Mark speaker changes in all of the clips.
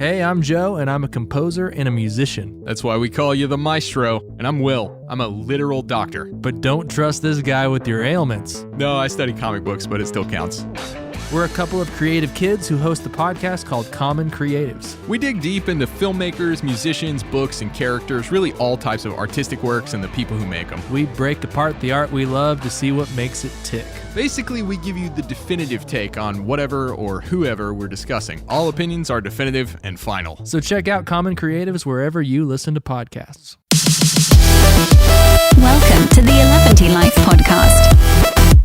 Speaker 1: Hey, I'm Joe, and I'm a composer and a musician.
Speaker 2: That's why we call you the maestro. And I'm Will. I'm a literal doctor.
Speaker 1: But don't trust this guy with your ailments.
Speaker 2: No, I study comic books, but it still counts.
Speaker 1: We're a couple of creative kids who host a podcast called Common Creatives.
Speaker 2: We dig deep into filmmakers, musicians, books, and characters, really all types of artistic works and the people who make them.
Speaker 1: We break apart the art we love to see what makes it tick.
Speaker 2: Basically, we give you the definitive take on whatever or whoever we're discussing. All opinions are definitive and final.
Speaker 1: So check out Common Creatives wherever you listen to podcasts.
Speaker 3: Welcome to the Eleventyseven podcast.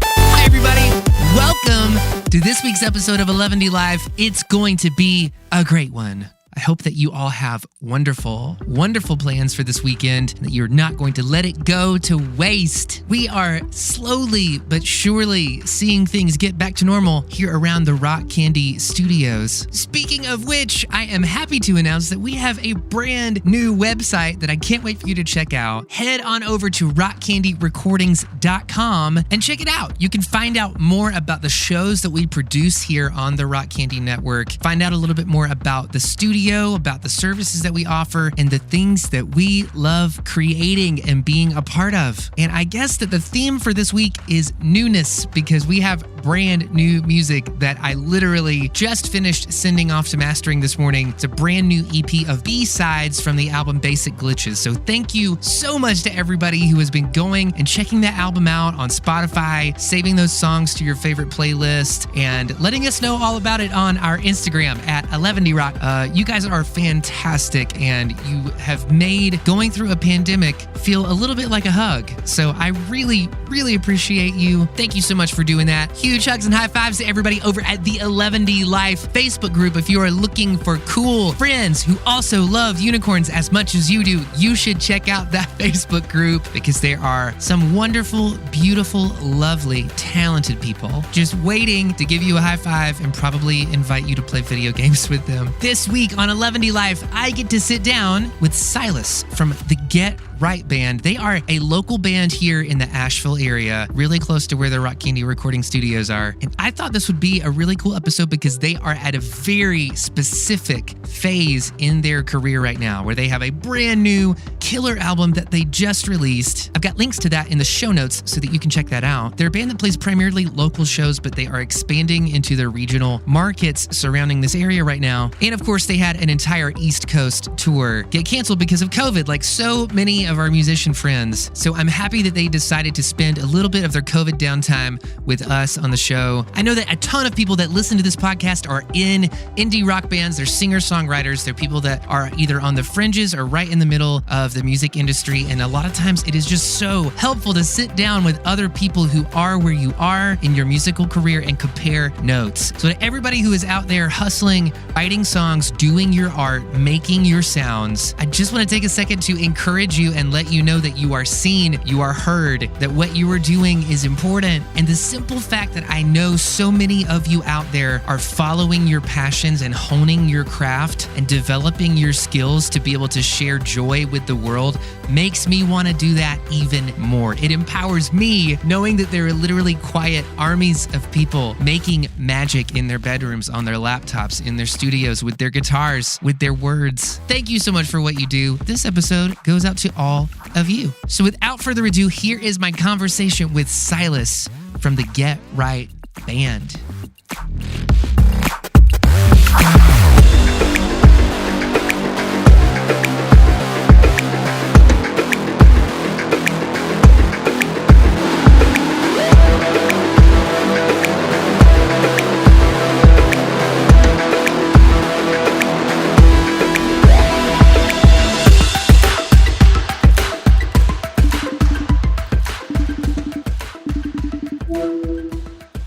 Speaker 4: Hi, everybody. Welcome to this week's episode of Eleventyseven. It's going to be a great one. I hope that you all have wonderful, wonderful plans for this weekend, and that you're not going to let it go to waste. We are slowly but surely seeing things get back to normal here around the Rock Candy Studios. Speaking of which, I am happy to announce that we have a brand new website that I can't wait for you to check out. Head on over to rockcandyrecordings.com and check it out. You can find out more about the shows that we produce here on the Rock Candy Network, find out a little bit more about the studio, about the services that we offer, and the things that we love creating and being a part of. And I guess that the theme for this week is newness, because we have brand new music that I literally just finished sending off to mastering this morning. It's a brand new EP of B-sides from the album Basic Glitches. So thank you so much to everybody who has been going and checking that album out on Spotify, saving those songs to your favorite playlist, and letting us know all about it on our Instagram at Eleventyrock. You guys are fantastic, and you have made going through a pandemic feel a little bit like a hug. So I really, really appreciate you. Thank you so much for doing that. Huge hugs and high fives to everybody over at the Eleventyseven Facebook group. If you are looking for cool friends who also love unicorns as much as you do, you should check out that Facebook group, because there are some wonderful, beautiful, lovely, talented people just waiting to give you a high five and probably invite you to play video games with them. This week on Eleventyseven, I get to sit down with Silas from the Get Right Band. They are a local band here in the Asheville area, really close to where the Rock Candy recording studios are. And I thought this would be a really cool episode because they are at a very specific phase in their career right now, where they have a brand new killer album that they just released. I've got links to that in the show notes so that you can check that out. They're a band that plays primarily local shows, but they are expanding into their regional markets surrounding this area right now. And of course, they had an entire East Coast tour get canceled because of COVID, like so many of our musician friends. So I'm happy that they decided to spend a little bit of their COVID downtime with us on the show. I know that a ton of people that listen to this podcast are in indie rock bands. They're singer-songwriters. They're people that are either on the fringes or right in the middle of the music industry. And a lot of times it is just so helpful to sit down with other people who are where you are in your musical career and compare notes. So to everybody who is out there hustling, writing songs, doing your art, making your sounds, I just want to take a second to encourage you and let you know that you are seen, you are heard, that what you are doing is important. And the simple fact that I know so many of you out there are following your passions and honing your craft and developing your skills to be able to share joy with the world makes me want to do that even more. It empowers me knowing that there are literally quiet armies of people making magic in their bedrooms, on their laptops, in their studios, with their guitars, with their words. Thank you so much for what you do. This episode goes out to all of you. So without further ado, here is my conversation with Silas from the Get Right Band.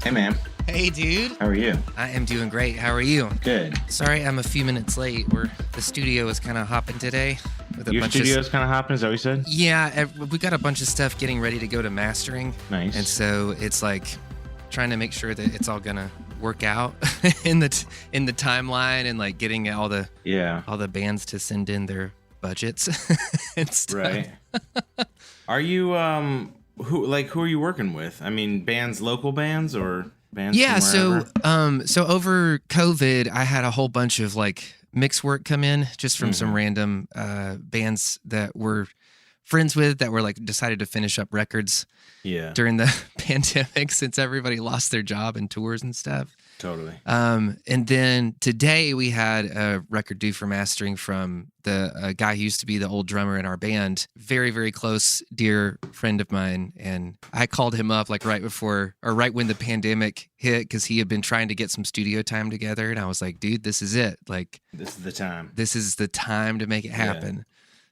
Speaker 5: Hey, man.
Speaker 4: Hey, dude.
Speaker 5: How are you?
Speaker 4: I am doing great. How are you?
Speaker 5: Good.
Speaker 4: Sorry I'm a few minutes late. The studio is kind of hopping today. With
Speaker 5: Your studio's kind of hopping, is that what you said?
Speaker 4: Yeah, we got a bunch of stuff getting ready to go to mastering.
Speaker 5: Nice.
Speaker 4: And so it's like trying to make sure that it's all gonna work out in the timeline, and like getting all the bands to send in their budgets and stuff.
Speaker 5: Right. Are you who are you working with? I mean, local bands or bands?
Speaker 4: Yeah,
Speaker 5: from wherever?
Speaker 4: so over COVID, I had a whole bunch of like mix work come in just from some random bands that we're friends with that were like decided to finish up records during the pandemic since everybody lost their job and tours and stuff.
Speaker 5: Totally.
Speaker 4: And then today we had a record due for mastering from the guy who used to be the old drummer in our band, very, very close, dear friend of mine. And I called him up like right when the pandemic hit, because he had been trying to get some studio time together. And I was like, dude, this is it. Like,
Speaker 5: this is the time.
Speaker 4: This is the time to make it happen. Yeah.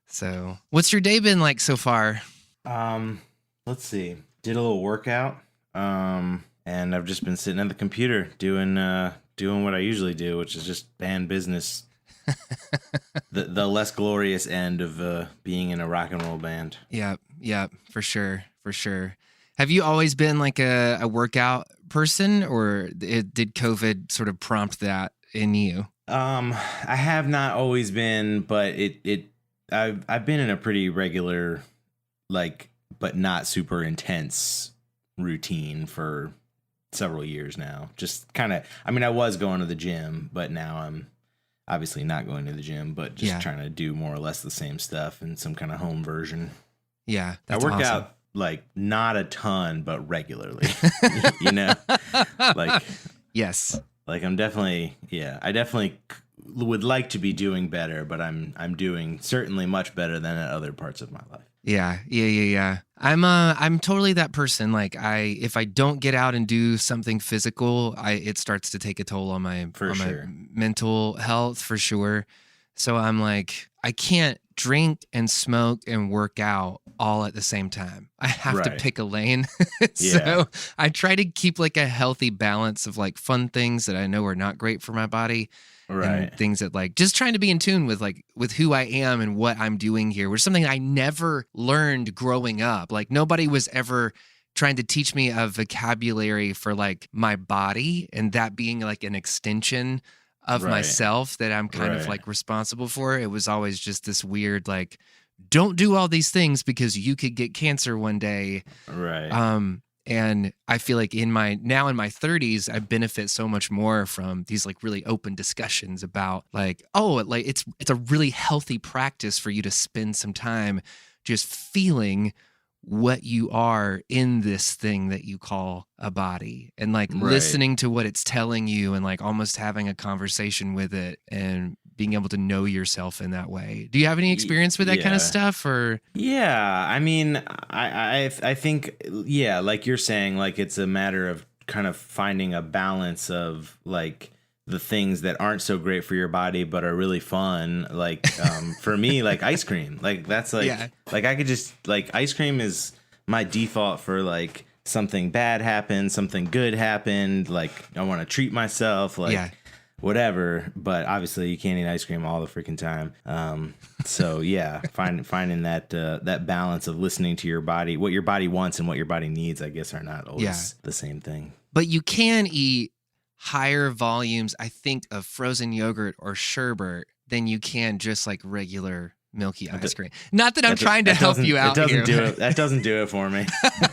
Speaker 4: So what's your day been like so far?
Speaker 5: Let's see. Did a little workout. And I've just been sitting at the computer doing what I usually do, which is just band business. the less glorious end of being in a rock and roll band.
Speaker 4: Yeah, for sure. Have you always been like a workout person, or did COVID sort of prompt that in you?
Speaker 5: I have not always been, but I've been in a pretty regular, like, but not super intense routine for several years now. Just kind of, I mean, I was going to the gym, but now I'm obviously not going to the gym, but just trying to do more or less the same stuff in some kind of home version.
Speaker 4: Yeah,
Speaker 5: I work out like not a ton, but regularly, you know, like,
Speaker 4: yes,
Speaker 5: like I definitely would like to be doing better, but I'm doing certainly much better than at other parts of my life.
Speaker 4: Yeah. I'm totally that person. Like if I don't get out and do something physical, it starts to take a toll on my mental health for sure. So I'm like, I can't drink and smoke and work out all at the same time. I have to pick a lane. So I try to keep like a healthy balance of like fun things that I know are not great for my body. And things that like just trying to be in tune with who I am and what I'm doing here, which is something I never learned growing up. Like nobody was ever trying to teach me a vocabulary for like my body and that being like an extension of myself that I'm kind of like responsible for. It was always just this weird like, don't do all these things because you could get cancer one day. And I feel like in my 30s, I benefit so much more from these like really open discussions about like, it's a really healthy practice for you to spend some time just feeling what you are in this thing that you call a body and like listening to what it's telling you and like almost having a conversation with it and being able to know yourself in that way. Do you have any experience with that kind of stuff or?
Speaker 5: Yeah. I mean, I think, like you're saying, like it's a matter of kind of finding a balance of like the things that aren't so great for your body, but are really fun. Like, for me, like ice cream, like that's like, like I could just like ice cream is my default for like something bad happened, something good happened. Like I want to treat myself, like whatever, but obviously you can't eat ice cream all the freaking time. So finding that balance of listening to your body, what your body wants and what your body needs, I guess are not always the same thing.
Speaker 4: But you can eat higher volumes, I think, of frozen yogurt or sherbet than you can just like regular milky ice cream. Not that I'm trying to help you out here.
Speaker 5: That doesn't do it for me.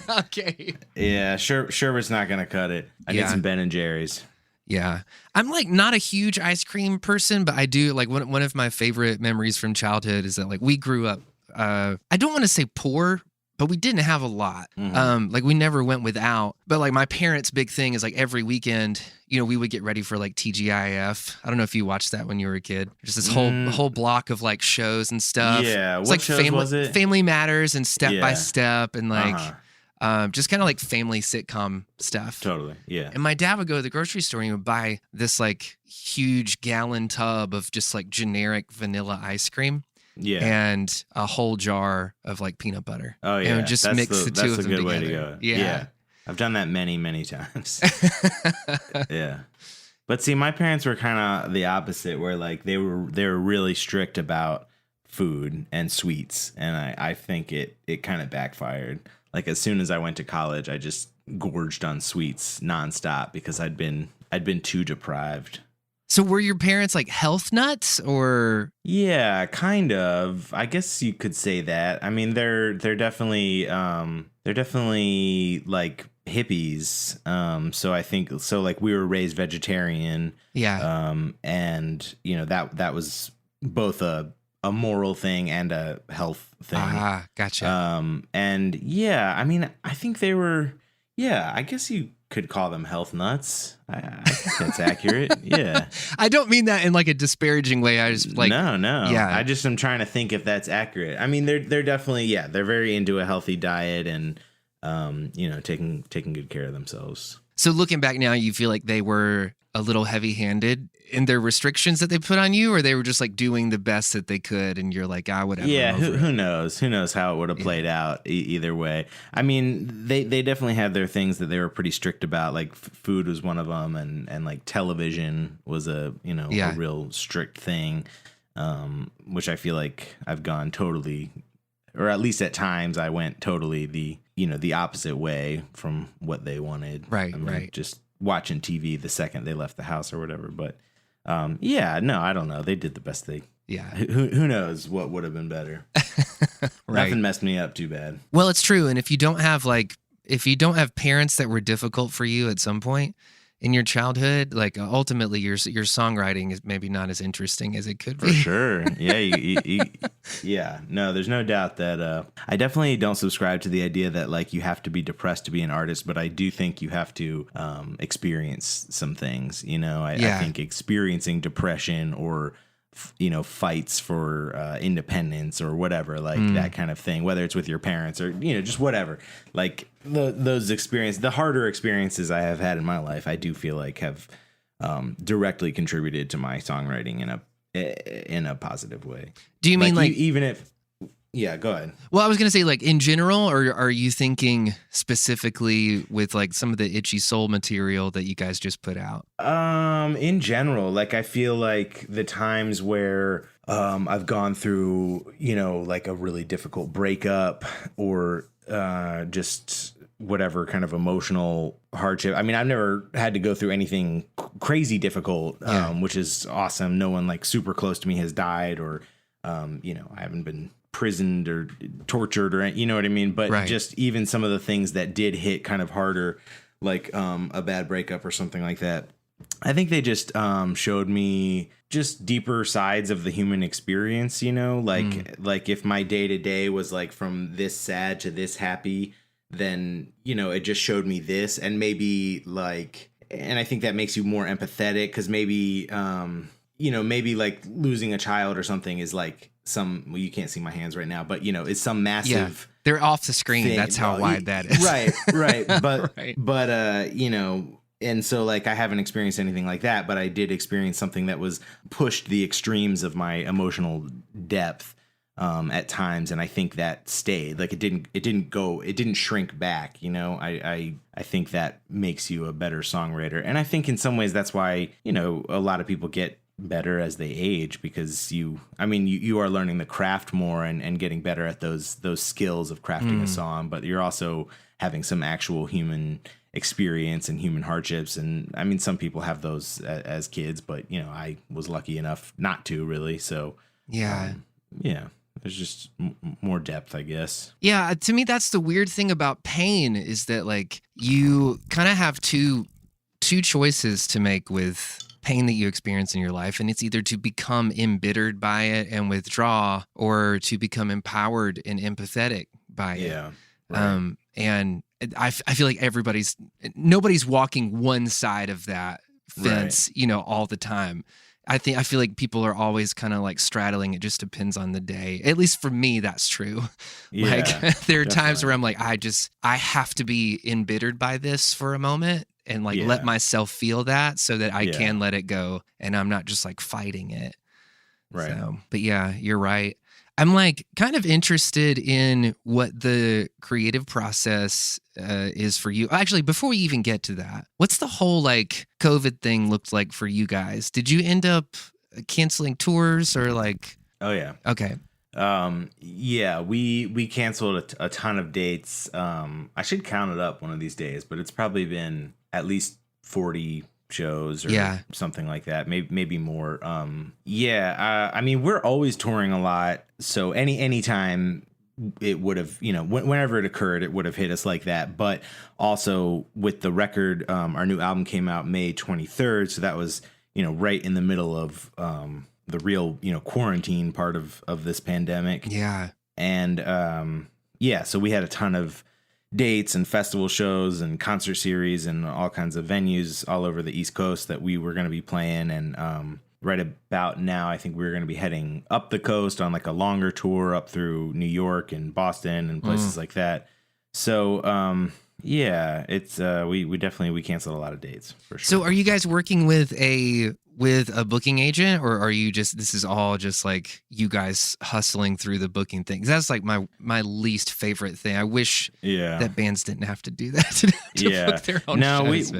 Speaker 4: Okay.
Speaker 5: Yeah, sherbet's not going to cut it. I need some Ben and Jerry's.
Speaker 4: Yeah. I'm like not a huge ice cream person, but I do like one of my favorite memories from childhood is that like we grew up, I don't want to say poor, but we didn't have a lot. Like we never went without, but like my parents' big thing is like every weekend, you know, we would get ready for like TGIF. I don't know if you watched that when you were a kid. Just this whole block of like shows and stuff.
Speaker 5: Yeah.
Speaker 4: It's
Speaker 5: what
Speaker 4: like
Speaker 5: shows was it?
Speaker 4: Family Matters and Step by Step and like, just kind of like family sitcom stuff.
Speaker 5: Totally. Yeah.
Speaker 4: And my dad would go to the grocery store and he would buy this like huge gallon tub of just like generic vanilla ice cream.
Speaker 5: Yeah.
Speaker 4: And a whole jar of like peanut butter.
Speaker 5: Oh yeah.
Speaker 4: And just mix the two of them together. That's a good way to go.
Speaker 5: Yeah. I've done that many, many times. Yeah. But see, my parents were kind of the opposite, where like they were really strict about food and sweets, and I think it kind of backfired. Like as soon as I went to college, I just gorged on sweets nonstop because I'd been too deprived.
Speaker 4: So were your parents like health nuts or?
Speaker 5: Yeah, kind of. I guess you could say that. I mean, they're definitely like hippies. So I think so. Like we were raised vegetarian.
Speaker 4: Yeah.
Speaker 5: And you know that was both a moral thing and a health thing.
Speaker 4: Ah, gotcha.
Speaker 5: And yeah, I mean, I think they were. Yeah, I guess you could call them health nuts. I think that's accurate. Yeah.
Speaker 4: I don't mean that in like a disparaging way. I just like
Speaker 5: no.
Speaker 4: Yeah.
Speaker 5: I just am trying to think if that's accurate. I mean, they're definitely they're very into a healthy diet and taking good care of themselves.
Speaker 4: So looking back now, you feel like they were a little heavy-handed in their restrictions that they put on you, or they were just like doing the best that they could, and you're like, whatever.
Speaker 5: Yeah, who knows? Who knows how it would have played out either way. I mean, they definitely had their things that they were pretty strict about. Like food was one of them, and like television was a real strict thing, which I feel like I've gone totally, or at least at times I went totally the opposite way from what they wanted.
Speaker 4: Right,
Speaker 5: I mean,
Speaker 4: right.
Speaker 5: Just watching TV the second they left the house or whatever. But I don't know. They did the best they.
Speaker 4: Yeah.
Speaker 5: Who knows what would have been better?
Speaker 4: Right.
Speaker 5: Nothing messed me up too bad.
Speaker 4: Well, it's true. And if you don't have parents that were difficult for you at some point in your childhood, like ultimately your songwriting is maybe not as interesting as it could be.
Speaker 5: For sure. Yeah. Yeah. No, there's no doubt that I definitely don't subscribe to the idea that like you have to be depressed to be an artist, but I do think you have to experience some things. I think experiencing depression or fights for independence or whatever, like that kind of thing, whether it's with your parents or just whatever, like those experiences, the harder experiences I have had in my life, I do feel like have directly contributed to my songwriting in a positive way.
Speaker 4: Do you mean like
Speaker 5: even if go ahead.
Speaker 4: Well, I was going to say like in general, or are you thinking specifically with like some of the Itchy Soul material that you guys just put out?
Speaker 5: In general, like I feel like the times where I've gone through, like a really difficult breakup or just whatever kind of emotional hardship. I mean, I've never had to go through anything crazy difficult, which is awesome. No one like super close to me has died or, I haven't been prisoned or tortured or you know what I mean? But just even some of the things that did hit kind of harder, like a bad breakup or something like that. I think they just showed me just deeper sides of the human experience, like if my day to day was like from this sad to this happy, then, it just showed me this and maybe like, and I think that makes you more empathetic because maybe, maybe like losing a child or something is like you can't see my hands right now, but it's some massive.
Speaker 4: They're off the screen.
Speaker 5: Thing.
Speaker 4: That's how wide that is.
Speaker 5: Right. But,
Speaker 4: Right.
Speaker 5: but, and so like I haven't experienced anything like that, but I did experience something that was pushed the extremes of my emotional depth at times, and I think that stayed. Like it didn't shrink back. I think that makes you a better songwriter, and I think in some ways that's why a lot of people get better as they age because you are learning the craft more and getting better at those skills of crafting a song, but you're also having some actual human experience and human hardships. And I mean, some people have those as kids, but I was lucky enough not to really. So there's just more depth, I guess.
Speaker 4: Yeah. To me, that's the weird thing about pain is that like you kind of have two choices to make with pain that you experience in your life. And it's either to become embittered by it and withdraw or to become empowered and empathetic by it.
Speaker 5: Yeah. Right.
Speaker 4: And I feel like nobody's walking one side of that fence, all the time. I feel like people are always kind of like straddling. It just depends on the day. At least for me, that's true.
Speaker 5: Yeah,
Speaker 4: like there are times
Speaker 5: definitely.
Speaker 4: where I'm like, I have to be embittered by this for a moment and like let myself feel that so that I can let it go and I'm not just like fighting it.
Speaker 5: Right.
Speaker 4: So, but yeah, you're right. I'm like kind of interested in what the creative process is for you. Actually, before we even get to that, what's the whole like COVID thing looked like for you guys? Did you end up canceling tours or like?
Speaker 5: Oh yeah.
Speaker 4: Okay.
Speaker 5: Yeah, we canceled a ton of dates. I should count it up one of these days, but it's probably been at least 40 shows or something like that, maybe more. I mean, we're always touring a lot, so anytime it would have, whenever it occurred, it would have hit us like that. But also with the record, our new album came out May 23rd. So that was, right in the middle of the real, quarantine part of this pandemic.
Speaker 4: Yeah.
Speaker 5: And so we had a ton of dates and festival shows and concert series and all kinds of venues all over the East Coast that we were going to be playing. And right about now, I think we're going to be heading up the coast on like a longer tour up through New York and Boston and places like that. So, it's we canceled a lot of dates for sure.
Speaker 4: So are you guys working with a booking agent, or are you this is all just like you guys hustling through the booking thing? 'Cause that's like my least favorite thing. I wish that bands didn't have to do that to book their own shows.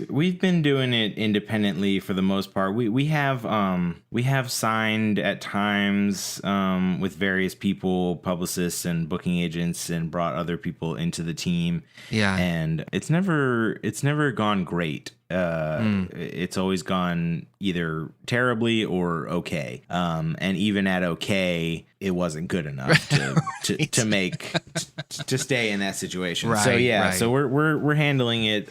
Speaker 5: We've been doing it independently for the most part. We have signed at times with various people, publicists and booking agents, and brought other people into the team.
Speaker 4: Yeah.
Speaker 5: And it's never gone great. It's always gone either terribly or okay. And even at okay, it wasn't good enough to stay in that situation.
Speaker 4: Right,
Speaker 5: so we're handling it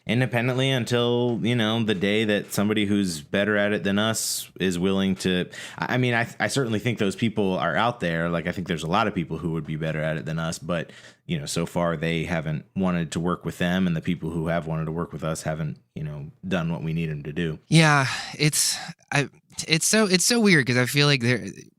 Speaker 5: independently until, the day that somebody who's better at it than us is willing to. I mean, I certainly think those people are out there. Like, I think there's a lot of people who would be better at it than us, but so far they haven't wanted to work with them, and the people who have wanted to work with us haven't, done what we need them to do.
Speaker 4: Yeah, it's so weird, because I feel like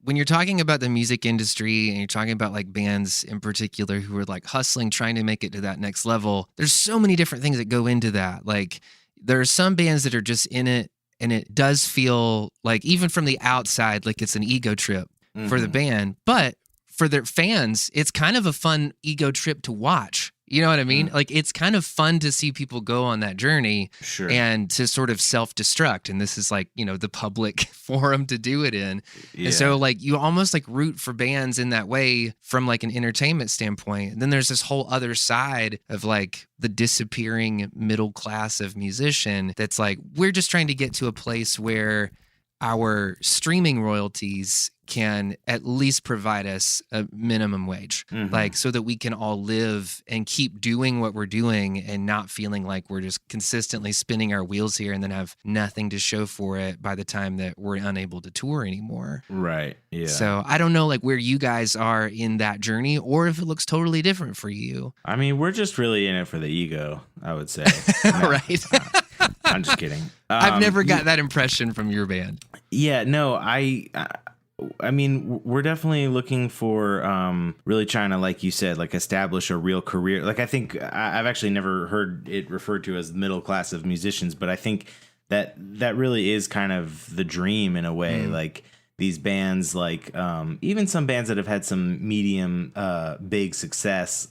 Speaker 4: when you're talking about the music industry and you're talking about like bands in particular who are like hustling, trying to make it to that next level, there's so many different things that go into that. Like, there are some bands that are just in it, and it does feel like, even from the outside, like it's an ego trip for the band, but for their fans, it's kind of a fun ego trip to watch. You know what I mean? Like, it's kind of fun to see people go on that journey and to sort of self-destruct. And this is like, the public forum to do it in. Yeah. And so like, you almost like root for bands in that way from like an entertainment standpoint. And then there's this whole other side of like the disappearing middle class of musician that's like, we're just trying to get to a place where our streaming royalties can at least provide us a minimum wage, like, so that we can all live and keep doing what we're doing and not feeling like we're just consistently spinning our wheels here and then have nothing to show for it by the time that we're unable to tour anymore.
Speaker 5: Right. Yeah.
Speaker 4: So I don't know like where you guys are in that journey, or if it looks totally different for you.
Speaker 5: I mean, we're just really in it for the ego, I would say.
Speaker 4: Right.
Speaker 5: I'm just kidding.
Speaker 4: I've never got that impression from your band.
Speaker 5: Yeah, no, I mean, we're definitely looking for really trying to, like you said, like establish a real career. Like, I think I've actually never heard it referred to as middle class of musicians, but I think that really is kind of the dream in a way. Like, these bands, like even some bands that have had some medium big success,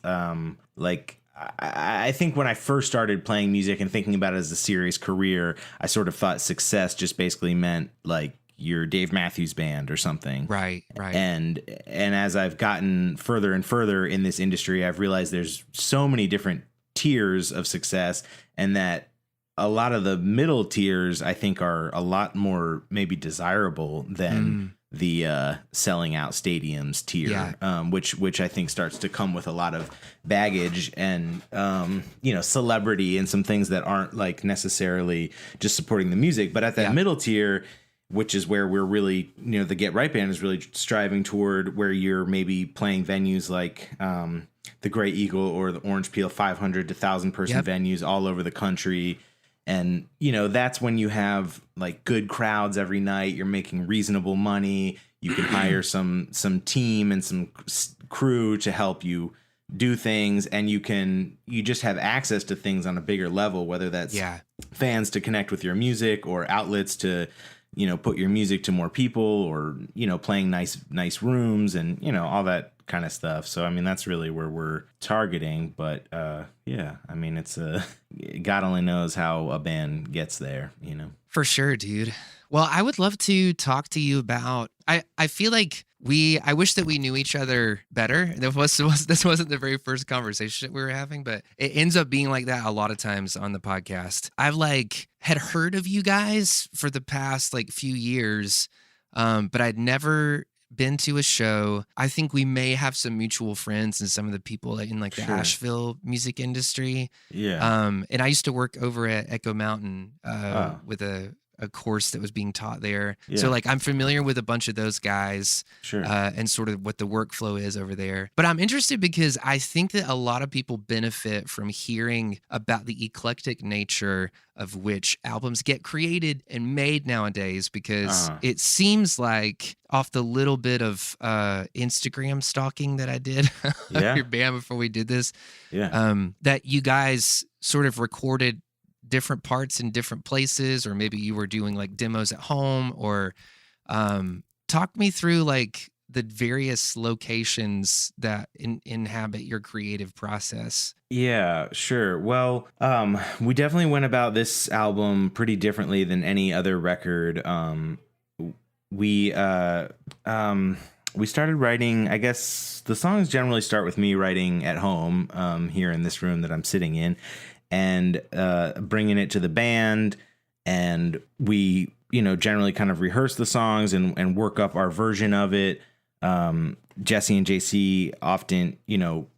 Speaker 5: like, I think when I first started playing music and thinking about it as a serious career, I sort of thought success just basically meant like your Dave Matthews Band or something.
Speaker 4: Right.
Speaker 5: And as I've gotten further and further in this industry, I've realized there's so many different tiers of success, and that a lot of the middle tiers, I think, are a lot more maybe desirable than the selling out stadiums tier, which I think starts to come with a lot of baggage and celebrity and some things that aren't like necessarily just supporting the music. But at that middle tier, which is where we're really, the Get Right Band is really striving toward, where you're maybe playing venues like the Grey Eagle or the Orange Peel 500 to 1,000 person venues all over the country. And, that's when you have like good crowds every night. You're making reasonable money. You can hire some team and some crew to help you do things. And you just have access to things on a bigger level, whether that's fans to connect with your music, or outlets to, put your music to more people, or, playing nice rooms and, all that kind of stuff. So, I mean, that's really where we're targeting. But I mean, it's God only knows how a band gets there,
Speaker 4: For sure, dude. Well, I would love to talk to you about, I feel like I wish that we knew each other better. This wasn't the very first conversation that we were having, but it ends up being like that a lot of times on the podcast. I've had heard of you guys for the past like few years, but I'd never been to a show. I think we may have some mutual friends and some of the people in like the
Speaker 5: Sure.
Speaker 4: Asheville music industry.
Speaker 5: Yeah.
Speaker 4: And I used to work over at Echo Mountain
Speaker 5: Oh.
Speaker 4: with a course that was being taught there.
Speaker 5: Yeah.
Speaker 4: So like I'm familiar with a bunch of those guys
Speaker 5: Sure.
Speaker 4: and sort of what the workflow is over there. But I'm interested because I think that a lot of people benefit from hearing about the eclectic nature of which albums get created and made nowadays, because it seems like off the little bit of Instagram stalking that I did
Speaker 5: Yeah.
Speaker 4: of your band before we did this,
Speaker 5: Yeah.
Speaker 4: that you guys sort of recorded different parts in different places, or maybe you were doing like demos at home, or talk me through like the various locations that inhabit your creative process.
Speaker 5: Yeah, sure. Well, we definitely went about this album pretty differently than any other record. We started writing, I guess the songs generally start with me writing at home, here in this room that I'm sitting in, and bringing it to the band. And we, generally kind of rehearse the songs and work up our version of it. Jesse and JC often,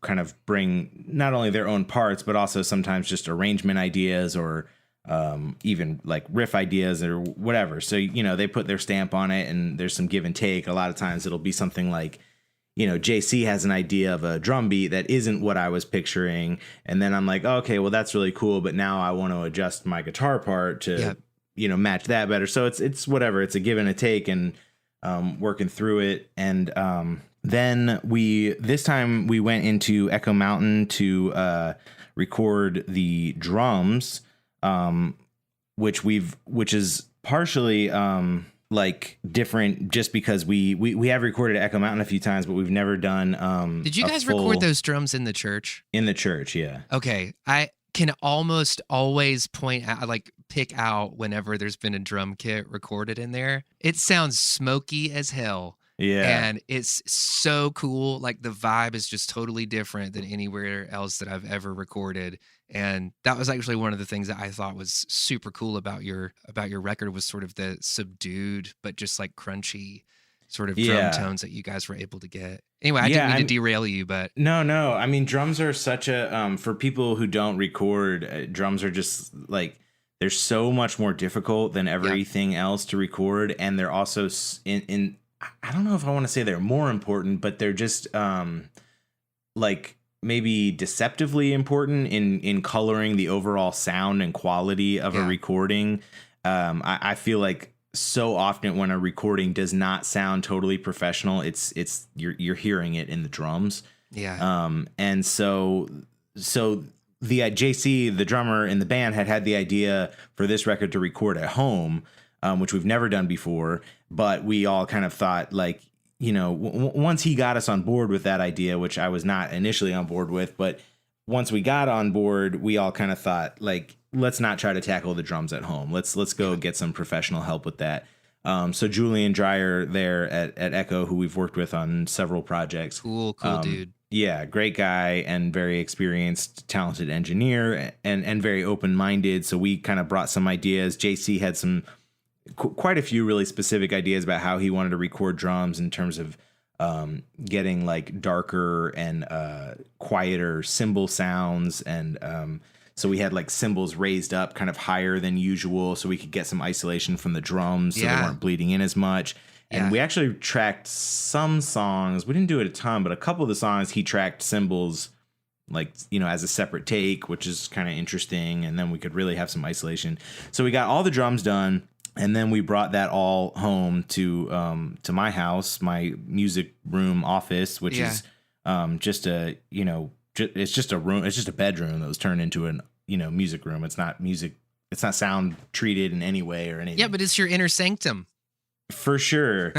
Speaker 5: kind of bring not only their own parts, but also sometimes just arrangement ideas or even like riff ideas or whatever. So, they put their stamp on it and there's some give and take. A lot of times it'll be something like, JC has an idea of a drum beat that isn't what I was picturing. And then I'm like, oh, okay, well, that's really cool. But now I want to adjust my guitar part to, match that better. So it's whatever. It's a give and a take, and working through it. And then this time we went into Echo Mountain to record the drums, which is partially like different just because we have recorded at Echo Mountain a few times, but we've never done
Speaker 4: Did you guys record those drums in the church?
Speaker 5: In the church, yeah.
Speaker 4: Okay. I can almost always pick out whenever there's been a drum kit recorded in there. It sounds smoky as hell.
Speaker 5: Yeah.
Speaker 4: And it's so cool. Like the vibe is just totally different than anywhere else that I've ever recorded. And that was actually one of the things that I thought was super cool about your record, was sort of the subdued but just like crunchy sort of drum tones that you guys were able to get. Anyway, I didn't mean to derail you, but
Speaker 5: no. I mean, drums are such a for people who don't record, drums are just like, they're so much more difficult than everything else to record, and they're also in I don't know if I want to say they're more important, but they're just like maybe deceptively important in coloring the overall sound and quality of a recording. I feel like so often when a recording does not sound totally professional, it's you're hearing it in the drums.
Speaker 4: Yeah.
Speaker 5: And so the JC, the drummer in the band, had the idea for this record to record at home, which we've never done before. But we all kind of thought, like, once he got us on board with that idea, which I was not initially on board with, but once we got on board, we all kind of thought, like, let's not try to tackle the drums at home. Let's go get some professional help with that. So Julian Dreyer there at Echo, who we've worked with on several projects.
Speaker 4: Cool dude.
Speaker 5: Yeah, great guy and very experienced, talented engineer and very open-minded. So we kind of brought some ideas. JC had quite a few really specific ideas about how he wanted to record drums in terms of getting like darker and quieter cymbal sounds. And so we had like cymbals raised up kind of higher than usual so we could get some isolation from the drums so they weren't bleeding in as much. And we actually tracked some songs. We didn't do it a ton, but a couple of the songs he tracked cymbals like, as a separate take, which is kind of interesting. And then we could really have some isolation. So we got all the drums done. And then we brought that all home to my house, my music room office, which is just a, it's just a room. It's just a bedroom that was turned into an, music room. It's not music. It's not sound treated in any way or anything.
Speaker 4: Yeah, but it's your inner sanctum.
Speaker 5: For sure.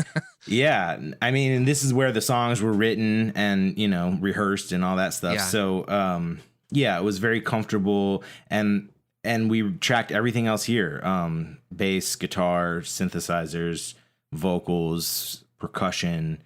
Speaker 5: Yeah. I mean, and this is where the songs were written and, rehearsed and all that stuff.
Speaker 4: Yeah.
Speaker 5: So, it was very comfortable. And we tracked everything else here. Bass, guitar, synthesizers, vocals, percussion.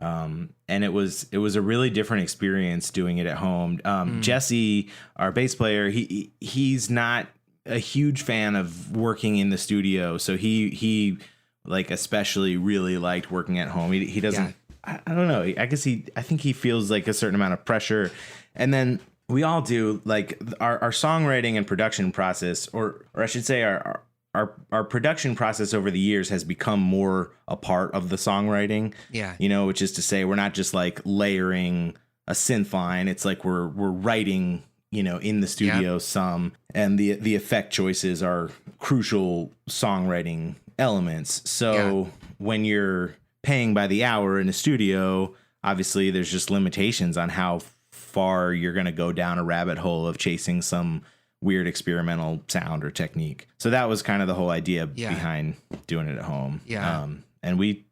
Speaker 5: And it was a really different experience doing it at home. Jesse, our bass player, he's not a huge fan of working in the studio. So he like especially really liked working at home. He doesn't. I don't know. I think he feels like a certain amount of pressure, and then we all do. Like our songwriting and production process, or I should say our production process over the years has become more a part of the songwriting.
Speaker 4: Yeah.
Speaker 5: Which is to say we're not just like layering a synth line. It's like we're writing, in the studio some, and the effect choices are crucial songwriting elements. So when you're paying by the hour in a studio, obviously there's just limitations on how far you're going to go down a rabbit hole of chasing some weird experimental sound or technique. So that was kind of the whole idea behind doing it at home.
Speaker 4: Yeah.
Speaker 5: And we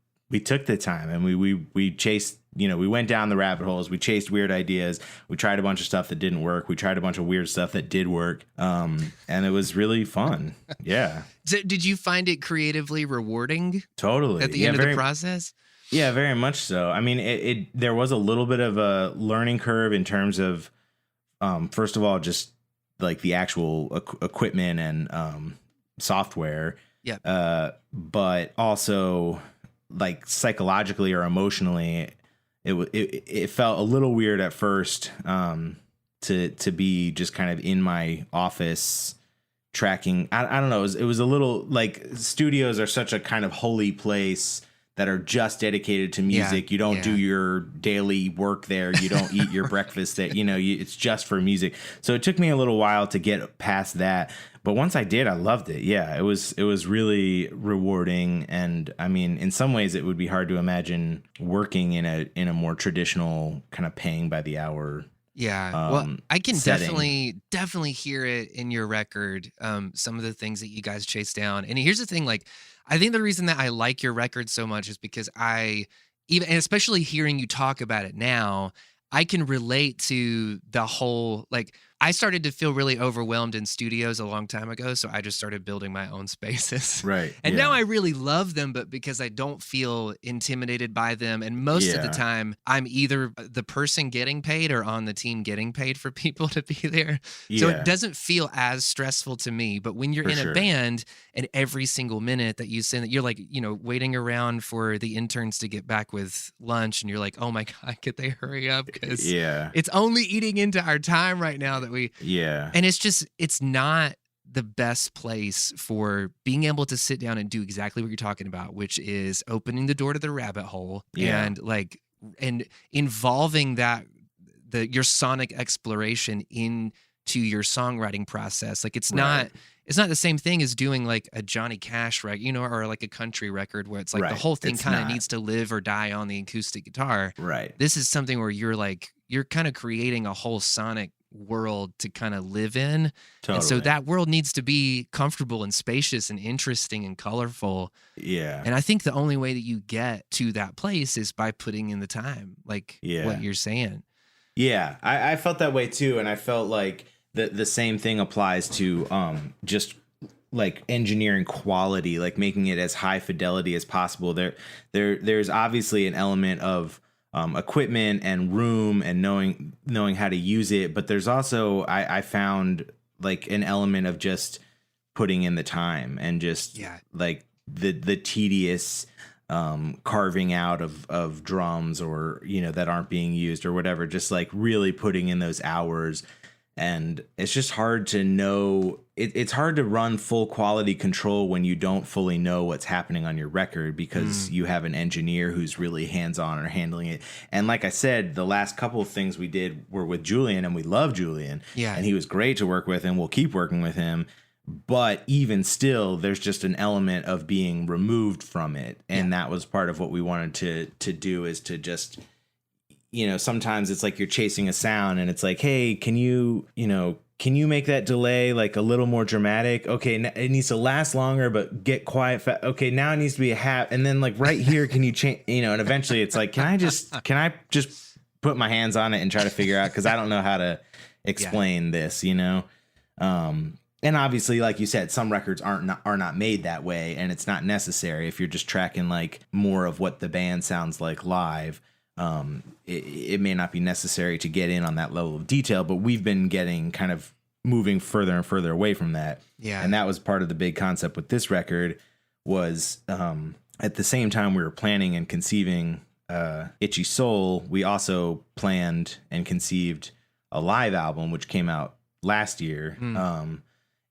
Speaker 5: took the time and we chased, we went down the rabbit holes. We chased weird ideas. We tried a bunch of stuff that didn't work. We tried a bunch of weird stuff that did work. And it was really fun. Yeah.
Speaker 4: So did you find it creatively rewarding?
Speaker 5: Totally.
Speaker 4: At the end of the process?
Speaker 5: Yeah, very much so. I mean, there was a little bit of a learning curve in terms of, first of all, just like the actual equipment and software.
Speaker 4: Yeah.
Speaker 5: But also like psychologically or emotionally, it felt a little weird at first to be just kind of in my office tracking. I don't know. It was a little like studios are such a kind of holy place that are just dedicated to music. You don't do your daily work there. You don't eat your breakfast there. It's just for music. So it took me a little while to get past that. But once I did, I loved it. Yeah, it was really rewarding. And I mean, in some ways it would be hard to imagine working in a more traditional kind of paying by the hour.
Speaker 4: Yeah. Well, I can
Speaker 5: setting.
Speaker 4: definitely hear it in your record. Some of the things that you guys chase down. And here's the thing, like, I think the reason that I like your record so much is because and especially hearing you talk about it now, I can relate to the whole, like, I started to feel really overwhelmed in studios a long time ago, so I just started building my own spaces.
Speaker 5: Right.
Speaker 4: And now I really love them, but because I don't feel intimidated by them. And most of the time, I'm either the person getting paid or on the team getting paid for people to be there. So it doesn't feel as stressful to me. But when you're in a band and every single minute that you send, you're like, waiting around for the interns to get back with lunch, and you're like, oh my God, could they hurry up? Because it's only eating into our time right now that and it's not the best place for being able to sit down and do exactly what you're talking about, which is opening the door to the rabbit hole and involving your sonic exploration into your songwriting process. Like it's not the same thing as doing like a Johnny Cash record, or like a country record where it's like the whole thing kind of needs to live or die on the acoustic guitar.
Speaker 5: Right.
Speaker 4: This is something where you're kind of creating a whole sonic world to kind of live in.
Speaker 5: Totally.
Speaker 4: And so that world needs to be comfortable and spacious and interesting and colorful.
Speaker 5: Yeah.
Speaker 4: And I think the only way that you get to that place is by putting in the time, like what you're saying.
Speaker 5: Yeah, I felt that way too. And I felt like the same thing applies to just like engineering quality, like making it as high fidelity as possible. There's obviously an element of equipment and room and knowing how to use it, but there's also I found like an element of just putting in the time and just like the tedious carving out of drums or that aren't being used or whatever, just like really putting in those hours. And it's just hard to know. It's hard to run full quality control when you don't fully know what's happening on your record because you have an engineer who's really hands-on or handling it. And like I said, the last couple of things we did were with Julian, and we love Julian. Yeah. And he was great to work with, and we'll keep working with him. But even still, there's just an element of being removed from it. And that was part of what we wanted to do, is to just... sometimes it's like you're chasing a sound and it's like, hey, can you make that delay like a little more dramatic? Okay, it needs to last longer, but get quiet. Okay, now it needs to be a half. And then like right here, can you change, and eventually it's like, can I just put my hands on it and try to figure out, because I don't know how to explain this, and obviously, like you said, some records are not made that way, and it's not necessary if you're just tracking like more of what the band sounds like live. It may not be necessary to get in on that level of detail, but we've been getting kind of moving further and further away from that. Yeah. And that was part of the big concept with this record was, at the same time we were planning and conceiving Itchy Soul, we also planned and conceived a live album, which came out last year.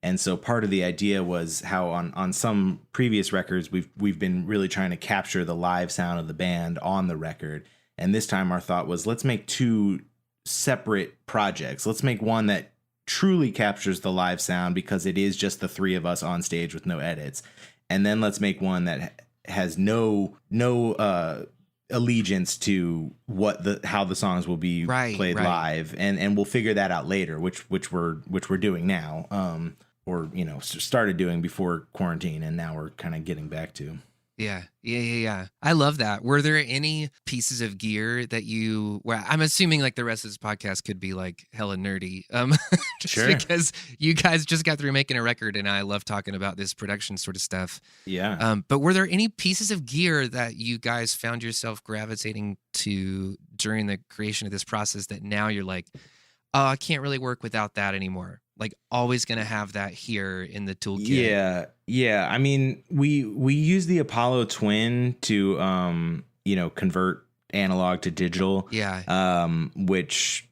Speaker 5: And so part of the idea was how on some previous records, we've been really trying to capture the live sound of the band on the record. And this time our thought was, let's make 2 separate projects. Let's make one that truly captures the live sound because it is just the 3 of us on stage with no edits. And then let's make one that has no allegiance to how the songs will be played live. And we'll figure that out later, which we're doing now. Or, started doing before quarantine, and now we're kind of getting back to.
Speaker 4: Yeah. I love that. Were there any pieces of gear that I'm assuming like the rest of this podcast could be like hella nerdy. Just
Speaker 5: Sure.
Speaker 4: because you guys just got through making a record and I love talking about this production sort of stuff.
Speaker 5: Yeah.
Speaker 4: But were there any pieces of gear that you guys found yourself gravitating to during the creation of this process that now you're like, oh, I can't really work without that anymore? Like always going to have that here in the toolkit.
Speaker 5: Yeah. I mean, we use the Apollo Twin to, convert analog to digital.
Speaker 4: Yeah.
Speaker 5: Which,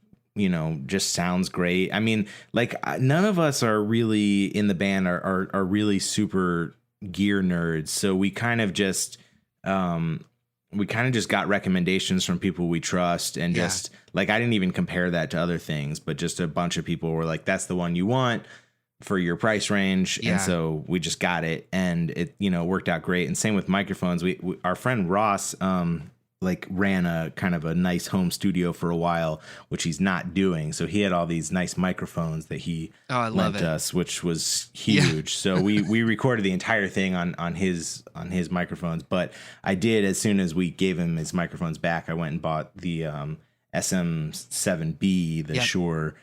Speaker 5: just sounds great. I mean, like none of us are really in the band are really super gear nerds. So we kind of just, got recommendations from people we trust and just like, I didn't even compare that to other things, but just a bunch of people were like, that's the one you want for your price range.
Speaker 4: Yeah.
Speaker 5: And so we just got it and it, worked out great. And same with microphones. We our friend Ross, ran a kind of a nice home studio for a while, which he's not doing. So he had all these nice microphones that he lent us, which was huge. So we recorded the entire thing on his microphones. But I did, as soon as we gave him his microphones back, I went and bought the SM7B, the Shure,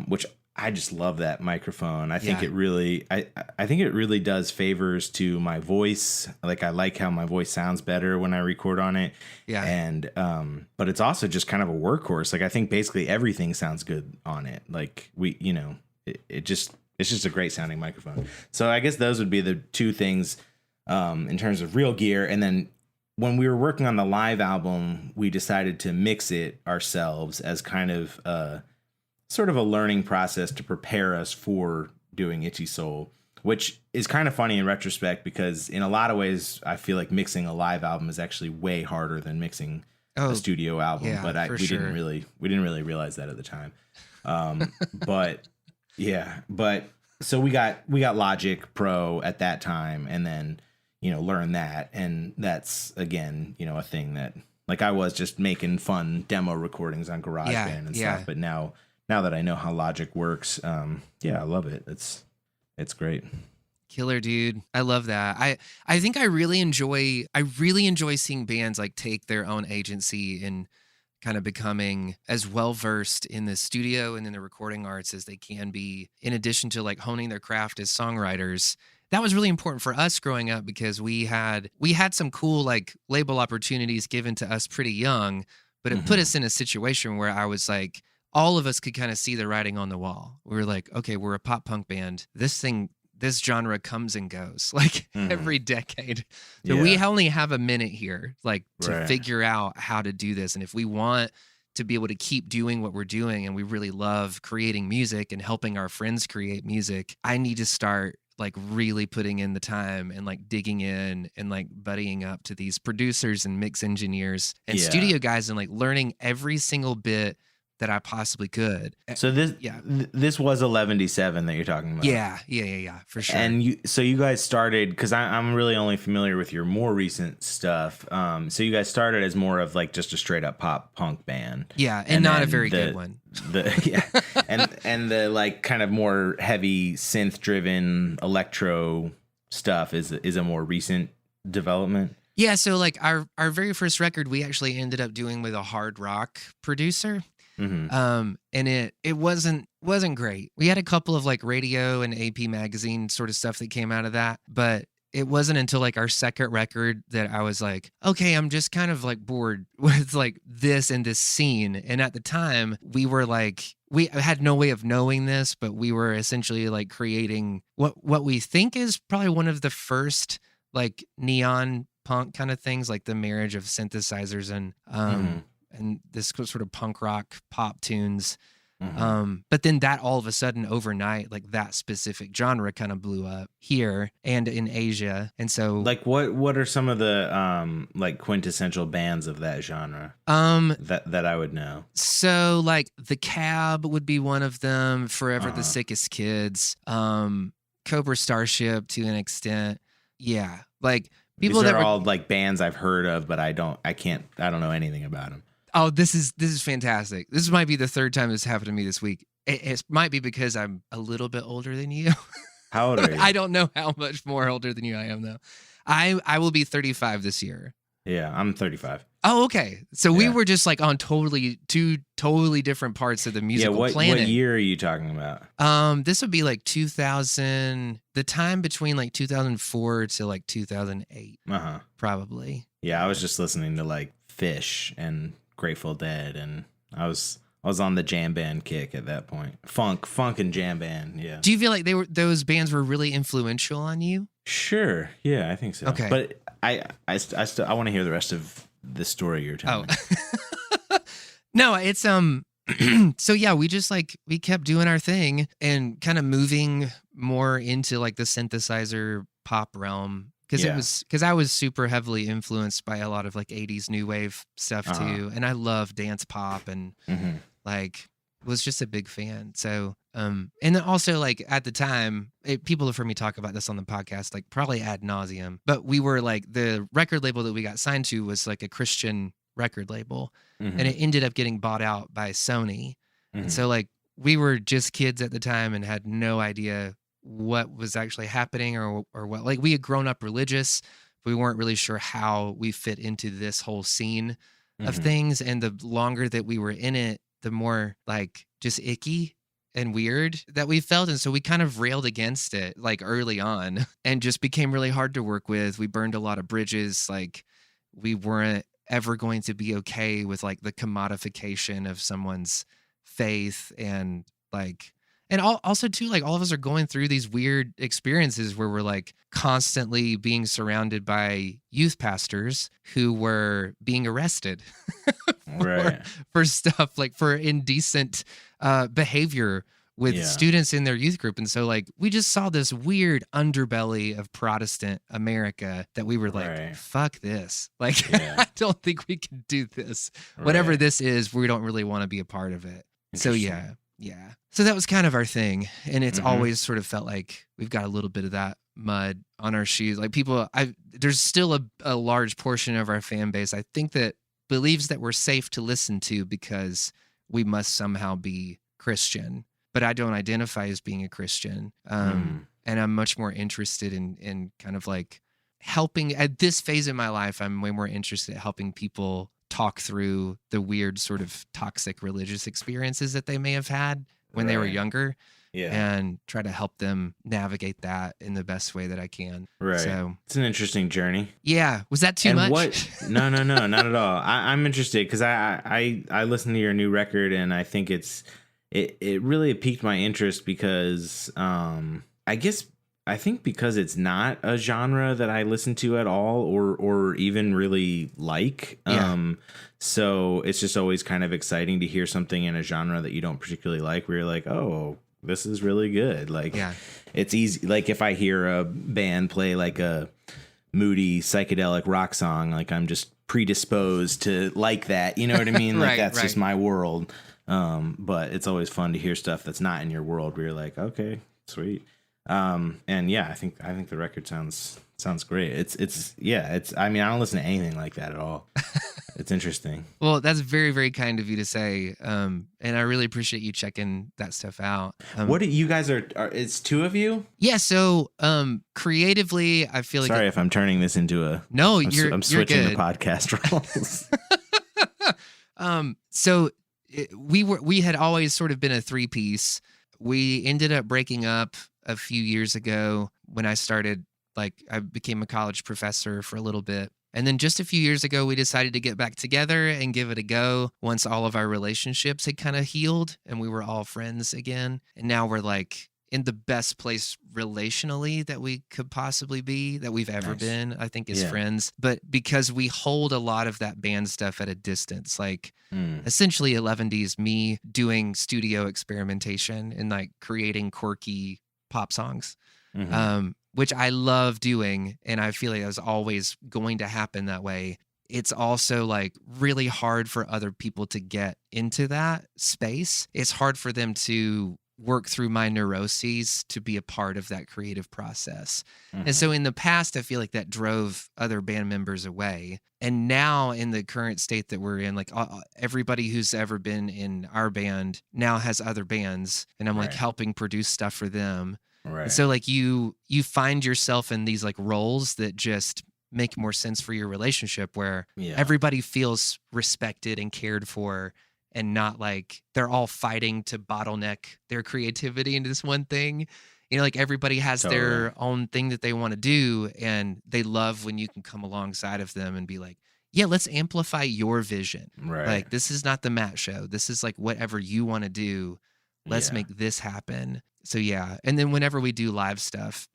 Speaker 5: which I just love that microphone. I think it really, I think it really does favors to my voice. Like I like how my voice sounds better when I record on it.
Speaker 4: Yeah.
Speaker 5: And, but it's also just kind of a workhorse. Like I think basically everything sounds good on it. Like it's just a great sounding microphone. So I guess those would be the 2 things, in terms of real gear. And then when we were working on the live album, we decided to mix it ourselves as kind of, sort of a learning process to prepare us for doing Itchy Soul, which is kind of funny in retrospect because in a lot of ways I feel like mixing a live album is actually way harder than mixing a studio album.
Speaker 4: Yeah,
Speaker 5: but we didn't really realize that at the time. But so we got Logic Pro at that time and then learned that, and that's again a thing that like I was just making fun demo recordings on GarageBand and stuff, but now that I know how Logic works, I love it. It's great.
Speaker 4: Killer, dude. I love that. I think I really enjoy seeing bands like take their own agency and kind of becoming as well versed in the studio and in the recording arts as they can be, in addition to like honing their craft as songwriters. That was really important for us growing up because we had some cool like label opportunities given to us pretty young, but it put us in a situation where I was like, all of us could kind of see the writing on the wall. We were like, okay, we're a pop punk band. This genre comes and goes like every decade. So we only have a minute here, like to figure out how to do this. And if we want to be able to keep doing what we're doing and we really love creating music and helping our friends create music, I need to start like really putting in the time and like digging in and like buddying up to these producers and mix engineers and studio guys and like learning every single bit that I possibly could.
Speaker 5: So this was Eleventyseven that you're talking about.
Speaker 4: Yeah, for sure.
Speaker 5: And you guys started, because I'm really only familiar with your more recent stuff. So you guys started as more of like just a straight up pop punk band.
Speaker 4: Yeah, and not a very good one.
Speaker 5: And the like kind of more heavy synth driven electro stuff is a more recent development.
Speaker 4: Yeah, so like our very first record we actually ended up doing with a hard rock producer. And it wasn't great. We had a couple of like radio and AP magazine sort of stuff that came out of that, but it wasn't until like our second record that I was like, okay, I'm just kind of like bored with like this and this scene. And at the time we were like, we had no way of knowing this, but we were essentially like creating what we think is probably one of the first like neon punk kind of things, like the marriage of synthesizers and this sort of punk rock pop tunes. But then that all of a sudden overnight, like that specific genre kind of blew up here and in Asia. And so
Speaker 5: like what are some of the like quintessential bands of that genre that I would know?
Speaker 4: So like The Cab would be one of them, Forever the Sickest Kids, Cobra Starship to an extent. Yeah. Like people
Speaker 5: These
Speaker 4: that
Speaker 5: are
Speaker 4: were
Speaker 5: all like bands I've heard of, but I don't know anything about them.
Speaker 4: Oh, this is fantastic. This might be the third time this happened to me this week. It might be because I'm a little bit older than you.
Speaker 5: How old are you?
Speaker 4: I don't know how much more older than you I am, though. I will be 35 this year.
Speaker 5: Yeah, I'm 35.
Speaker 4: Oh, okay. So we were just like on two totally different parts of the musical planet.
Speaker 5: What year are you talking about?
Speaker 4: This would be like 2000, the time between like 2004 to like 2008. Probably.
Speaker 5: Yeah, I was just listening to like Fish and Grateful Dead, and I was on the jam band kick at that point. Funk and jam band. Yeah.
Speaker 4: Do you feel like those bands were really influential on you?
Speaker 5: Sure. Yeah, I think so. Okay. But I still want to hear the rest of the story you're telling me.
Speaker 4: No, it's so yeah, we just like we kept doing our thing and kind of moving more into like the synthesizer pop realm. Because I was super heavily influenced by a lot of like 80s new wave stuff too. And I love dance pop and like was just a big fan. So, and then also like at the time, people have heard me talk about this on the podcast, like probably ad nauseum, but we were like the record label that we got signed to was like a Christian record label and it ended up getting bought out by Sony. And so like we were just kids at the time and had no idea what was actually happening or what, like we had grown up religious. We weren't really sure how we fit into this whole scene of things. And the longer that we were in it, the more like just icky and weird that we felt. And so we kind of railed against it like early on and just became really hard to work with. We burned a lot of bridges. Like we weren't ever going to be okay with like the commodification of someone's faith and like, and also too, like all of us are going through these weird experiences where we're like constantly being surrounded by youth pastors who were being arrested for stuff like for indecent behavior with students in their youth group. And so like we just saw this weird underbelly of Protestant America that we were like, fuck this. Like, I don't think we can do this. Whatever this is, we don't really want to be a part of it. So yeah. So that was kind of our thing. And it's always sort of felt like we've got a little bit of that mud on our shoes. Like people, there's still a large portion of our fan base, I think, that believes that we're safe to listen to because we must somehow be Christian. But I don't identify as being a Christian. And I'm much more interested in kind of like helping at this phase in my life. I'm way more interested in helping people talk through the weird sort of toxic religious experiences that they may have had when they were younger and try to help them navigate that in the best way that I can.
Speaker 5: Right. So it's an interesting journey.
Speaker 4: Yeah. Was that too much?
Speaker 5: No, not at all. I'm interested because I listened to your new record and I think it really piqued my interest because I think because it's not a genre that I listen to at all or even really like. So it's just always kind of exciting to hear something in a genre that you don't particularly like where you're like, oh, this is really good. Like it's easy. Like if I hear a band play like a moody psychedelic rock song, like I'm just predisposed to like that. You know what I mean? Like that's just my world. But it's always fun to hear stuff that's not in your world where you're like, okay, sweet. And yeah, I think the record sounds great. It's I mean, I don't listen to anything like that at all. It's interesting.
Speaker 4: Well, that's very, very kind of you to say. And I really appreciate you checking that stuff out.
Speaker 5: What do you guys are it's two of you?
Speaker 4: Yeah. So, creatively, I feel like,
Speaker 5: sorry if I'm turning this into I'm switching
Speaker 4: you're
Speaker 5: the podcast roles.
Speaker 4: So we had always sort of been a 3-piece. We ended up breaking up a few years ago when I started, like I became a college professor for a little bit. And then just a few years ago, we decided to get back together and give it a go once all of our relationships had kind of healed and we were all friends again. And now we're like in the best place relationally that we could possibly be, that we've ever been, I think, as friends. But because we hold a lot of that band stuff at a distance, like essentially 11D is me doing studio experimentation and like creating quirky pop songs, which I love doing. And I feel like it was always going to happen that way. It's also like really hard for other people to get into that space. It's hard for them to work through my neuroses to be a part of that creative process. And so in the past, I feel like that drove other band members away. And now in the current state that we're in, like everybody who's ever been in our band now has other bands, and I'm like helping produce stuff for them. And so like you find yourself in these like roles that just make more sense for your relationship, where everybody feels respected and cared for, and not like they're all fighting to bottleneck their creativity into this one thing. You know, like everybody has their own thing that they want to do, and they love when you can come alongside of them and be like, yeah, let's amplify your vision. Like, this is not the Matt show. This is like whatever you want to do. Let's make this happen. So yeah. And then whenever we do live stuff,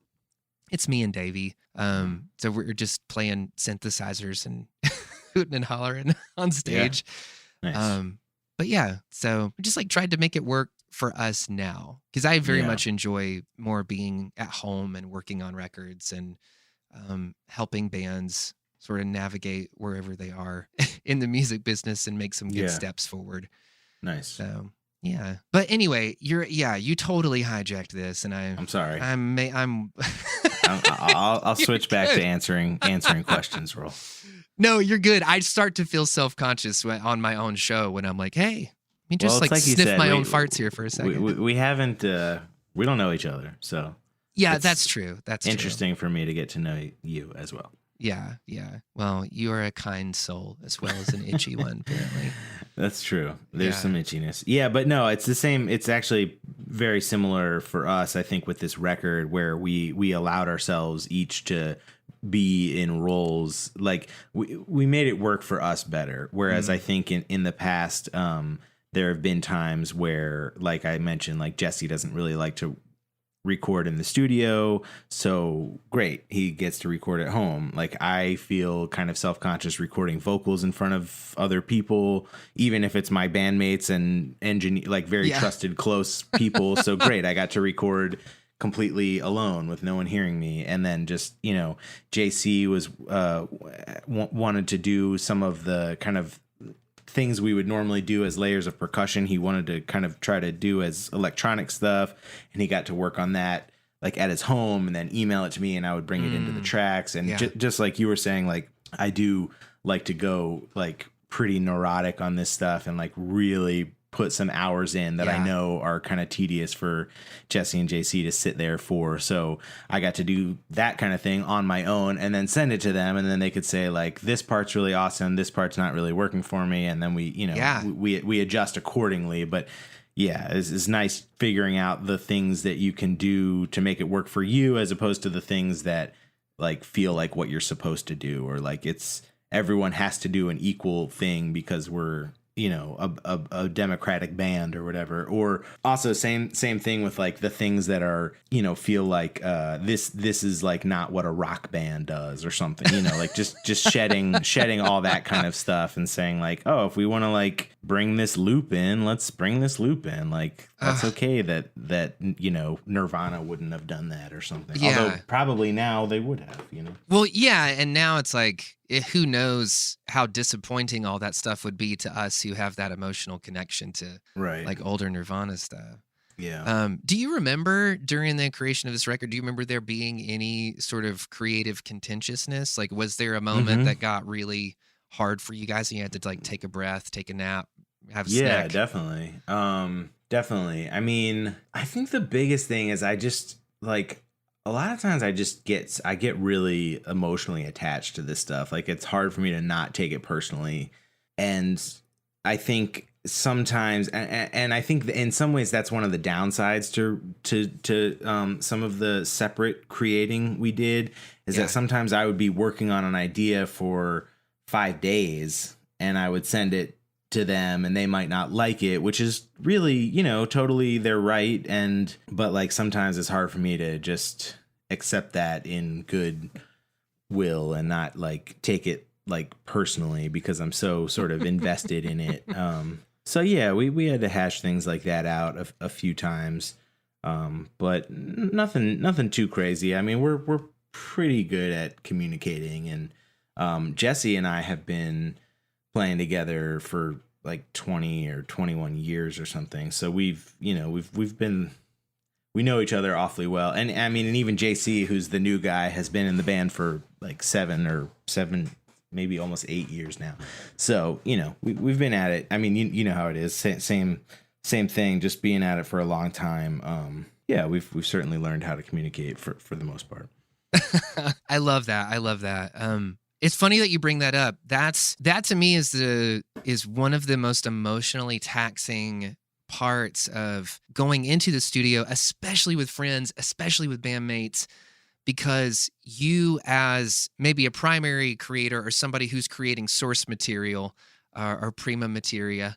Speaker 4: it's me and Davey. So we're just playing synthesizers and hooting and hollering on stage. Nice. But yeah, so we just like tried to make it work for us now, because I very much enjoy more being at home and working on records and helping bands sort of navigate wherever they are in the music business and make some good steps forward.
Speaker 5: Nice.
Speaker 4: So yeah, but anyway, you totally hijacked this, and I'm
Speaker 5: sorry.
Speaker 4: I'll
Speaker 5: switch back to answering questions, Roll.
Speaker 4: No, you're good. I start to feel self-conscious on my own show when I'm like, hey, let me just like sniff my own farts here for a second.
Speaker 5: We haven't, we don't know each other. So
Speaker 4: yeah, that's true. That's
Speaker 5: interesting for me to get to know you as well.
Speaker 4: Yeah. Well, you are a kind soul as well as an itchy one, apparently.
Speaker 5: That's true. There's some itchiness. Yeah, but no, it's the same. It's actually very similar for us, I think, with this record, where we allowed ourselves each to be in roles. Like we made it work for us better. Whereas I think in the past, there have been times where, like I mentioned, like Jesse doesn't really like to record in the studio, so great, he gets to record at home. Like I feel kind of self-conscious recording vocals in front of other people, even if it's my bandmates and engineer, like very trusted close people. So great, I got to record completely alone with no one hearing me. And then just, you know, JC was wanted to do some of the kind of things we would normally do as layers of percussion. He wanted to kind of try to do as electronic stuff, and he got to work on that like at his home and then email it to me, and I would bring it into the tracks. And just like you were saying, like I do like to go like pretty neurotic on this stuff and like really put some hours in that I know are kind of tedious for Jesse and JC to sit there for. So I got to do that kind of thing on my own and then send it to them. And then they could say like, this part's really awesome, this part's not really working for me. And then we, you know, we adjust accordingly. But yeah, it's nice figuring out the things that you can do to make it work for you, as opposed to the things that like feel like what you're supposed to do, or like it's everyone has to do an equal thing because we're, you know, a democratic band or whatever. Or also same thing with like the things that are, you know, feel like this is like not what a rock band does or something, you know, like just shedding all that kind of stuff and saying like, oh, if we want to like bring this loop in, let's bring this loop in. Like that's okay that, you know, Nirvana wouldn't have done that or something.
Speaker 4: Yeah.
Speaker 5: Although probably now they would have, you know.
Speaker 4: Well, yeah. And now it's like, who knows how disappointing all that stuff would be to us who have that emotional connection to like older Nirvana stuff.
Speaker 5: Yeah.
Speaker 4: Do you remember during the creation of this record, do you remember there being any sort of creative contentiousness? Like, was there a moment that got really hard for you guys and you had to like take a breath, take a nap, have a snack?
Speaker 5: Yeah, definitely. Definitely. I mean, I think the biggest thing is I just like, a lot of times I get really emotionally attached to this stuff. Like it's hard for me to not take it personally. And I think sometimes, and I think in some ways that's one of the downsides to some of the separate creating we did, is that sometimes I would be working on an idea for 5 days and I would send it to them and they might not like it, which is really, you know, totally their right. But like sometimes it's hard for me to just accept that in good will and not like take it like personally because I'm so sort of invested in it. So yeah, we had to hash things like that out a few times. But nothing too crazy. I mean, we're pretty good at communicating, and Jesse and I have been playing together for like 20 or 21 years or something. So we know each other awfully well. And I mean, and even JC, who's the new guy, has been in the band for like seven, maybe almost 8 years now. So, you know, we've been at it. I mean, you know how it is. Same thing, just being at it for a long time. Yeah, we've certainly learned how to communicate for the most part.
Speaker 4: I love that. It's funny that you bring that up. That to me is one of the most emotionally taxing parts of going into the studio, especially with friends, especially with bandmates, because you, as maybe a primary creator or somebody who's creating source material or prima materia,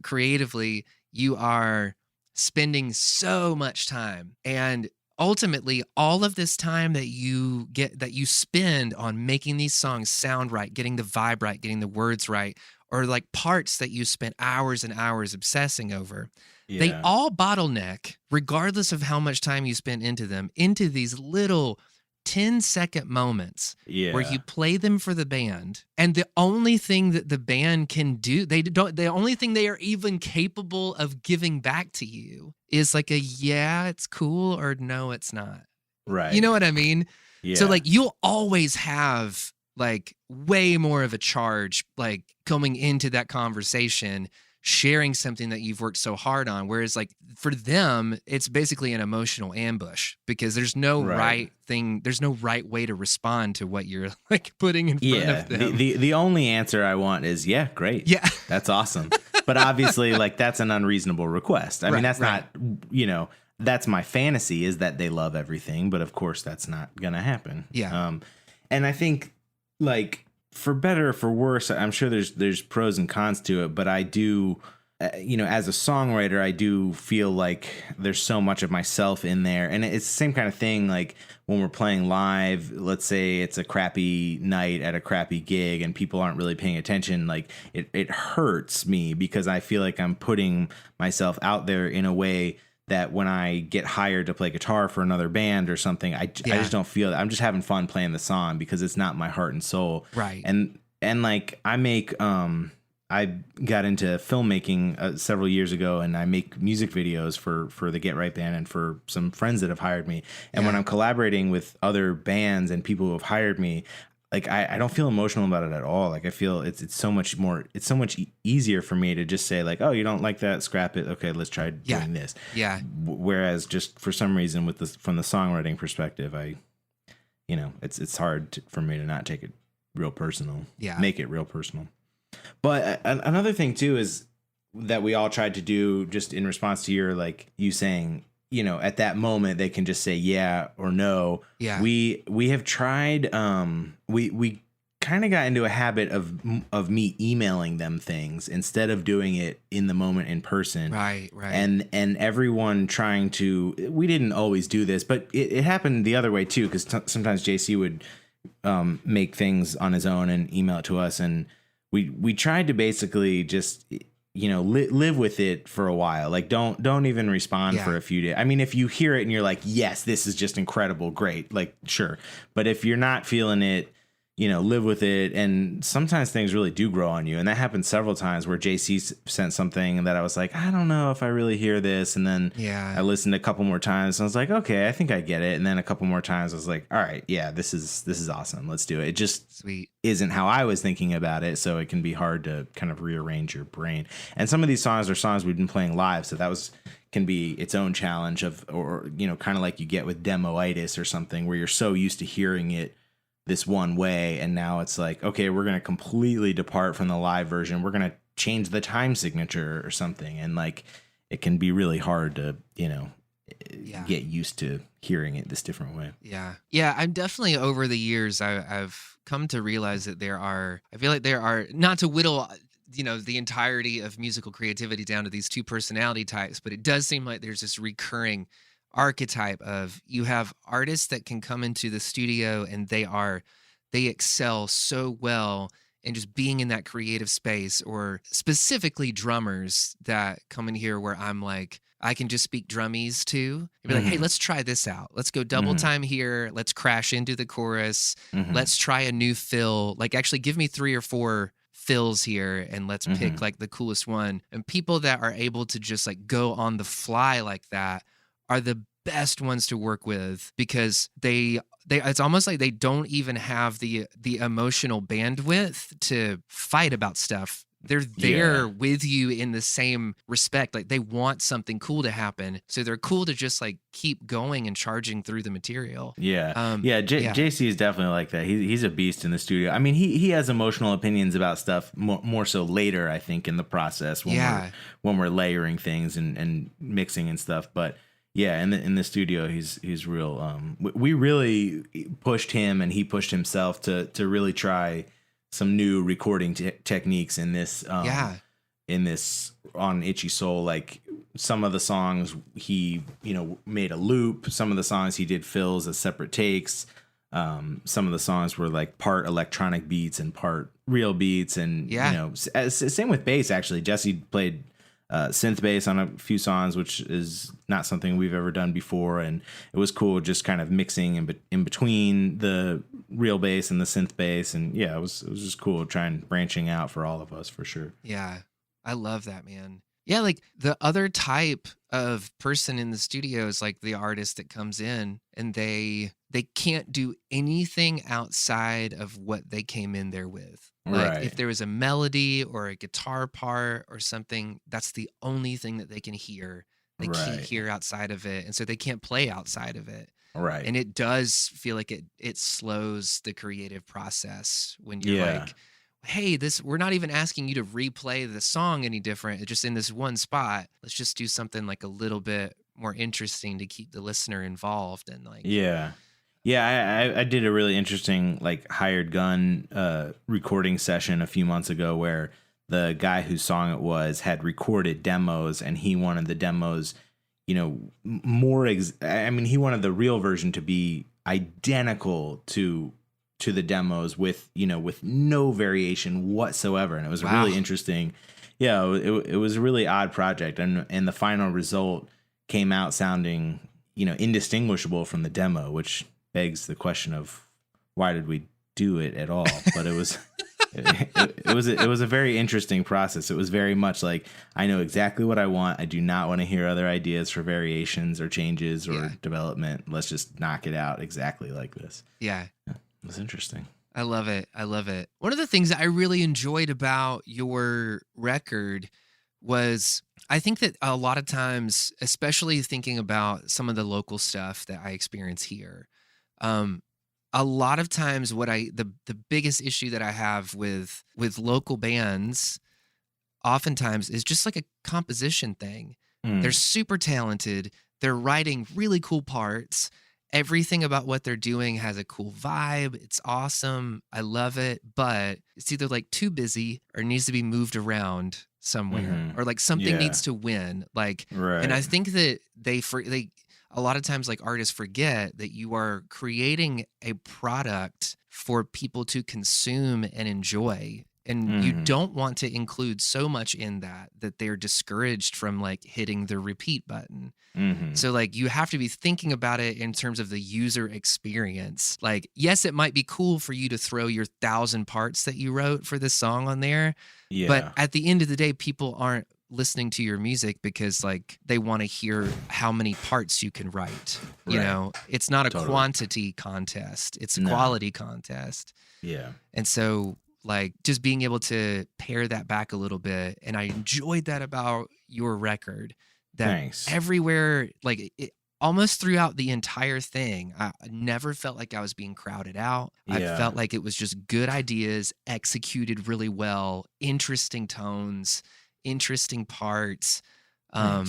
Speaker 4: creatively, you are spending so much time, and ultimately all of this time that you spend on making these songs sound right, getting the vibe right, getting the words right, or like parts that you spent hours and hours obsessing over, they all bottleneck, regardless of how much time you spend into them, into these little 10-second moments where you play them for the band, and the only thing that the band can do, the only thing they are even capable of giving back to you is like a yeah, it's cool, or no, it's not.
Speaker 5: Right.
Speaker 4: You know what I mean?
Speaker 5: Yeah.
Speaker 4: So like you'll always have like way more of a charge like coming into that conversation, sharing something that you've worked so hard on. Whereas like for them, it's basically an emotional ambush because there's no right thing. There's no right way to respond to what you're like putting in front of them.
Speaker 5: The only answer I want is, yeah, great.
Speaker 4: Yeah.
Speaker 5: That's awesome. But obviously like that's an unreasonable request. I mean, that's not, you know, that's my fantasy is that they love everything, but of course that's not going to happen.
Speaker 4: Yeah.
Speaker 5: And I think like, for better or for worse, I'm sure there's pros and cons to it, but I do, you know, as a songwriter, I do feel like there's so much of myself in there. And it's the same kind of thing, like when we're playing live, let's say it's a crappy night at a crappy gig and people aren't really paying attention, like it hurts me because I feel like I'm putting myself out there in a way that when I get hired to play guitar for another band or something, I just don't feel that. I'm just having fun playing the song because it's not my heart and soul.
Speaker 4: Right.
Speaker 5: And like I make, I got into filmmaking several years ago, and I make music videos for the Get Right band and for some friends that have hired me. And when I'm collaborating with other bands and people who have hired me, like I don't feel emotional about it at all. Like I feel it's so much easier for me to just say like, oh, you don't like that, scrap it. Okay, let's try doing this. Yeah. Whereas just for some reason from the songwriting perspective, it's hard for me to not take it real personal. Yeah. Make it real personal. But another thing too is that we all tried to do just in response to your like you saying, you know, at that moment they can just say yeah or no. Yeah. We have tried. We kind of got into a habit of me emailing them things instead of doing it in the moment in person. Right. And everyone trying to. We didn't always do this, but it happened the other way too, because sometimes JC would make things on his own and email it to us, and we tried to basically just, you know, live with it for a while. Like don't even respond for a few days. I mean, if you hear it and you're like, yes, this is just incredible, great, like sure. But if you're not feeling it, you know, live with it. And sometimes things really do grow on you. And that happened several times where JC sent something that I was like, I don't know if I really hear this. And then I listened a couple more times and I was like, okay, I think I get it. And then a couple more times I was like, all right, yeah, this is awesome. Let's do it. It just isn't how I was thinking about it. So it can be hard to kind of rearrange your brain. And some of these songs are songs we've been playing live. So that can be its own challenge or, you know, kind of like you get with demo-itis or something where you're so used to hearing it this one way, and now it's like, okay, we're going to completely depart from the live version. We're going to change the time signature or something. And like, it can be really hard to, you know, get used to hearing it this different way. Yeah. Yeah. I'm definitely over the years, I've come to realize that I feel like there are, not to whittle
Speaker 4: the entirety of musical creativity down to these two personality types, but it does seem like there's this recurring archetype of you have artists that can come into the studio and they excel so well in just being in that creative space, or specifically drummers that come in here where I'm like, I can just speak drummies to. And be like, hey, let's try this out. Let's go double time here. Let's crash into the chorus. Let's try a new fill. Like, actually give me 3 or 4 fills here and let's pick like the coolest one. And people that are able to just like go on the fly like that are the best ones to work with, because they it's almost like they don't even have the emotional bandwidth to fight about stuff. They're there with you in the same respect. Like, they want something cool to happen, so they're cool to just like keep going and charging through the material.
Speaker 5: JC is definitely like that. He's a beast in the studio. I mean, he has emotional opinions about stuff more so later, I think, in the process when we're layering things and mixing and stuff. But yeah, in the studio, he's real. We really pushed him, and he pushed himself to really try some new recording techniques in this. In this on Itchy Soul, like some of the songs he made a loop. Some of the songs he did fills as separate takes. Some of the songs were like part electronic beats and part real beats, and same with bass. Actually, Jesse played synth bass on a few songs, which is not something we've ever done before, and it was cool just kind of mixing in between the real bass and the synth bass, and it was just cool branching out for all of us, for sure.
Speaker 4: Yeah, I love that, man. Yeah, like the other type of person in the studio is like the artist that comes in and they can't do anything outside of what they came in there with. Like, if there was a melody or a guitar part or something, that's the only thing that they can hear. They can't hear outside of it, and so they can't play outside of it.
Speaker 5: Right.
Speaker 4: And it does feel like it slows the creative process when you're like, hey, we're not even asking you to replay the song any different. It's just in this one spot. Let's just do something like a little bit more interesting to keep the listener involved and like.
Speaker 5: Yeah, I did a really interesting like hired gun recording session a few months ago where the guy whose song it was had recorded demos, and he wanted the demos, he wanted the real version to be identical to the demos with no variation whatsoever, and it was really interesting. It was a really odd project, and the final result came out sounding indistinguishable from the demo, which begs the question of why did we do it at all? But it was it was a very interesting process. It was very much like, I know exactly what I want. I do not want to hear other ideas for variations or changes or development. Let's just knock it out exactly like this.
Speaker 4: Yeah.
Speaker 5: It was interesting.
Speaker 4: I love it. One of the things that I really enjoyed about your record was, I think that a lot of times, especially thinking about some of the local stuff that I experience here, a lot of times the biggest issue that I have with local bands oftentimes is just like a composition thing. They're super talented. They're writing really cool parts. Everything about what they're doing has a cool vibe. It's awesome. I love it. But it's either like too busy or needs to be moved around somewhere, or like something needs to win. Like, and I think that they a lot of times, like, artists forget that you are creating a product for people to consume and enjoy. And you don't want to include so much in that they're discouraged from like hitting the repeat button. So like, you have to be thinking about it in terms of the user experience. Like, yes, it might be cool for you to throw your 1,000 parts that you wrote for this song on there. Yeah. But at the end of the day, people aren't listening to your music because like they want to hear how many parts you can write. You know, it's not a quantity contest. It's a quality contest. Yeah. And so like, just being able to pare that back a little bit. And I enjoyed that about your record, that everywhere, like almost throughout the entire thing, I never felt like I was being crowded out. I felt like it was just good ideas executed really well, interesting tones, interesting parts. And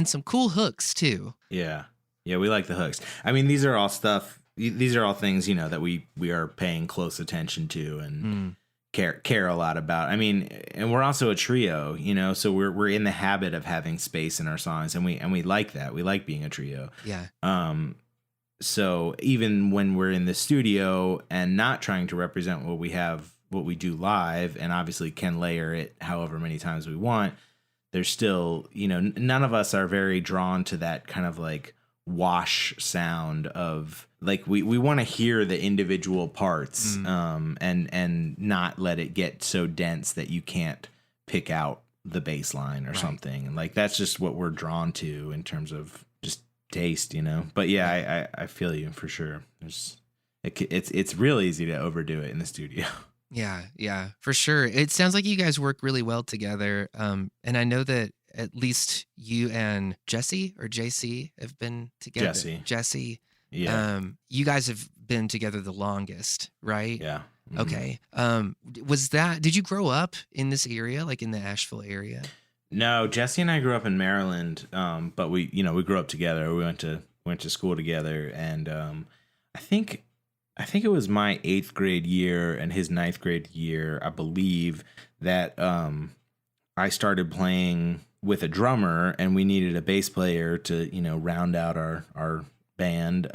Speaker 4: some cool hooks too. Yeah, we like the hooks. I mean, these are all things, that we are paying close attention to, and
Speaker 5: care a lot about. I mean, and we're also a trio, you know, so we're in the habit of having space in our songs, and we like that. We like being a trio.
Speaker 4: Yeah.
Speaker 5: So even when we're in the studio and not trying to represent what we do live, and obviously can layer it however many times we want, there's still, you know, none of us are very drawn to that kind of like wash sound of like, we want to hear the individual parts, and not let it get so dense that you can't pick out the bass line or something. And like, that's just what we're drawn to in terms of just taste, you know. But yeah, I feel you for sure. It's real easy to overdo it in the studio.
Speaker 4: Yeah, for sure. It sounds like you guys work really well together. And I know that at least you and Jesse or JC have been together. Jesse.
Speaker 5: Yeah.
Speaker 4: You guys have been together the longest, right?
Speaker 5: Yeah. Mm-hmm.
Speaker 4: Okay. Did you grow up in this area, like in the Asheville area?
Speaker 5: No, Jesse and I grew up in Maryland. But we grew up together. We went to school together, and I think it was my 8th grade year and his 9th grade year, I believe, that I started playing with a drummer, and we needed a bass player to, you know, round out our band.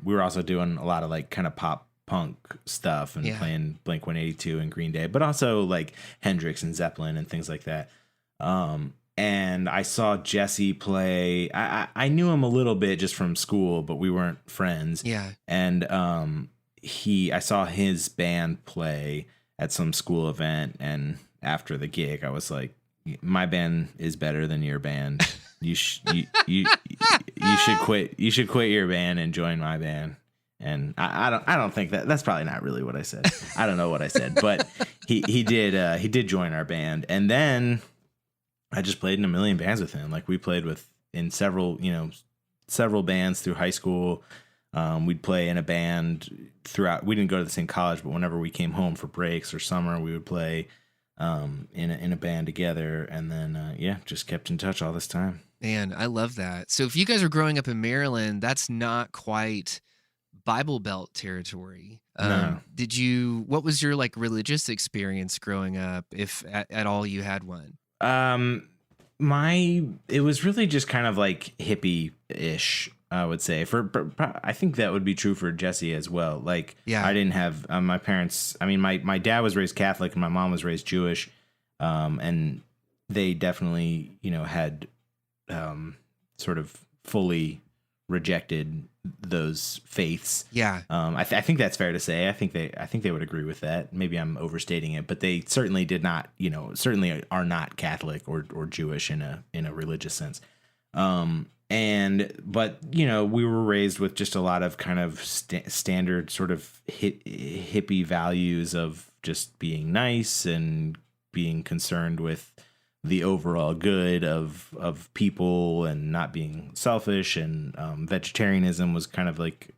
Speaker 5: We were also doing a lot of like kind of pop punk stuff and playing Blink-182 and Green Day, but also like Hendrix and Zeppelin and things like that. And I saw Jesse play. I knew him a little bit just from school, but we weren't friends.
Speaker 4: Yeah.
Speaker 5: And I saw his band play at some school event, and after the gig, I was like, my band is better than your band. You should quit. You should quit your band and join my band. And I don't think that's probably not really what I said. I don't know what I said, but he did join our band. And then I just played in a million bands with him. Like, we played in several bands through high school. We'd play in a band throughout. We didn't go to the same college, but whenever we came home for breaks or summer, we would play in a band together, and then just kept in touch all this time.
Speaker 4: Man, I love that. So if you guys were growing up in Maryland, that's not quite Bible Belt territory.
Speaker 5: No.
Speaker 4: What was your like religious experience growing up, if at all you had one?
Speaker 5: It was really just kind of like hippie-ish, I would say. I think that would be true for Jesse as well. Like, I didn't have my parents. I mean, my dad was raised Catholic and my mom was raised Jewish, and they definitely, you know, had sort of fully rejected those faiths.
Speaker 4: Yeah.
Speaker 5: I think that's fair to say. I think they would agree with that. Maybe I'm overstating it, but they certainly did not, you know, certainly are not Catholic or Jewish in a religious sense. But you know, we were raised with just a lot of kind of standard sort of hippie values of just being nice and being concerned with the overall good of people and not being selfish, and vegetarianism was kind of like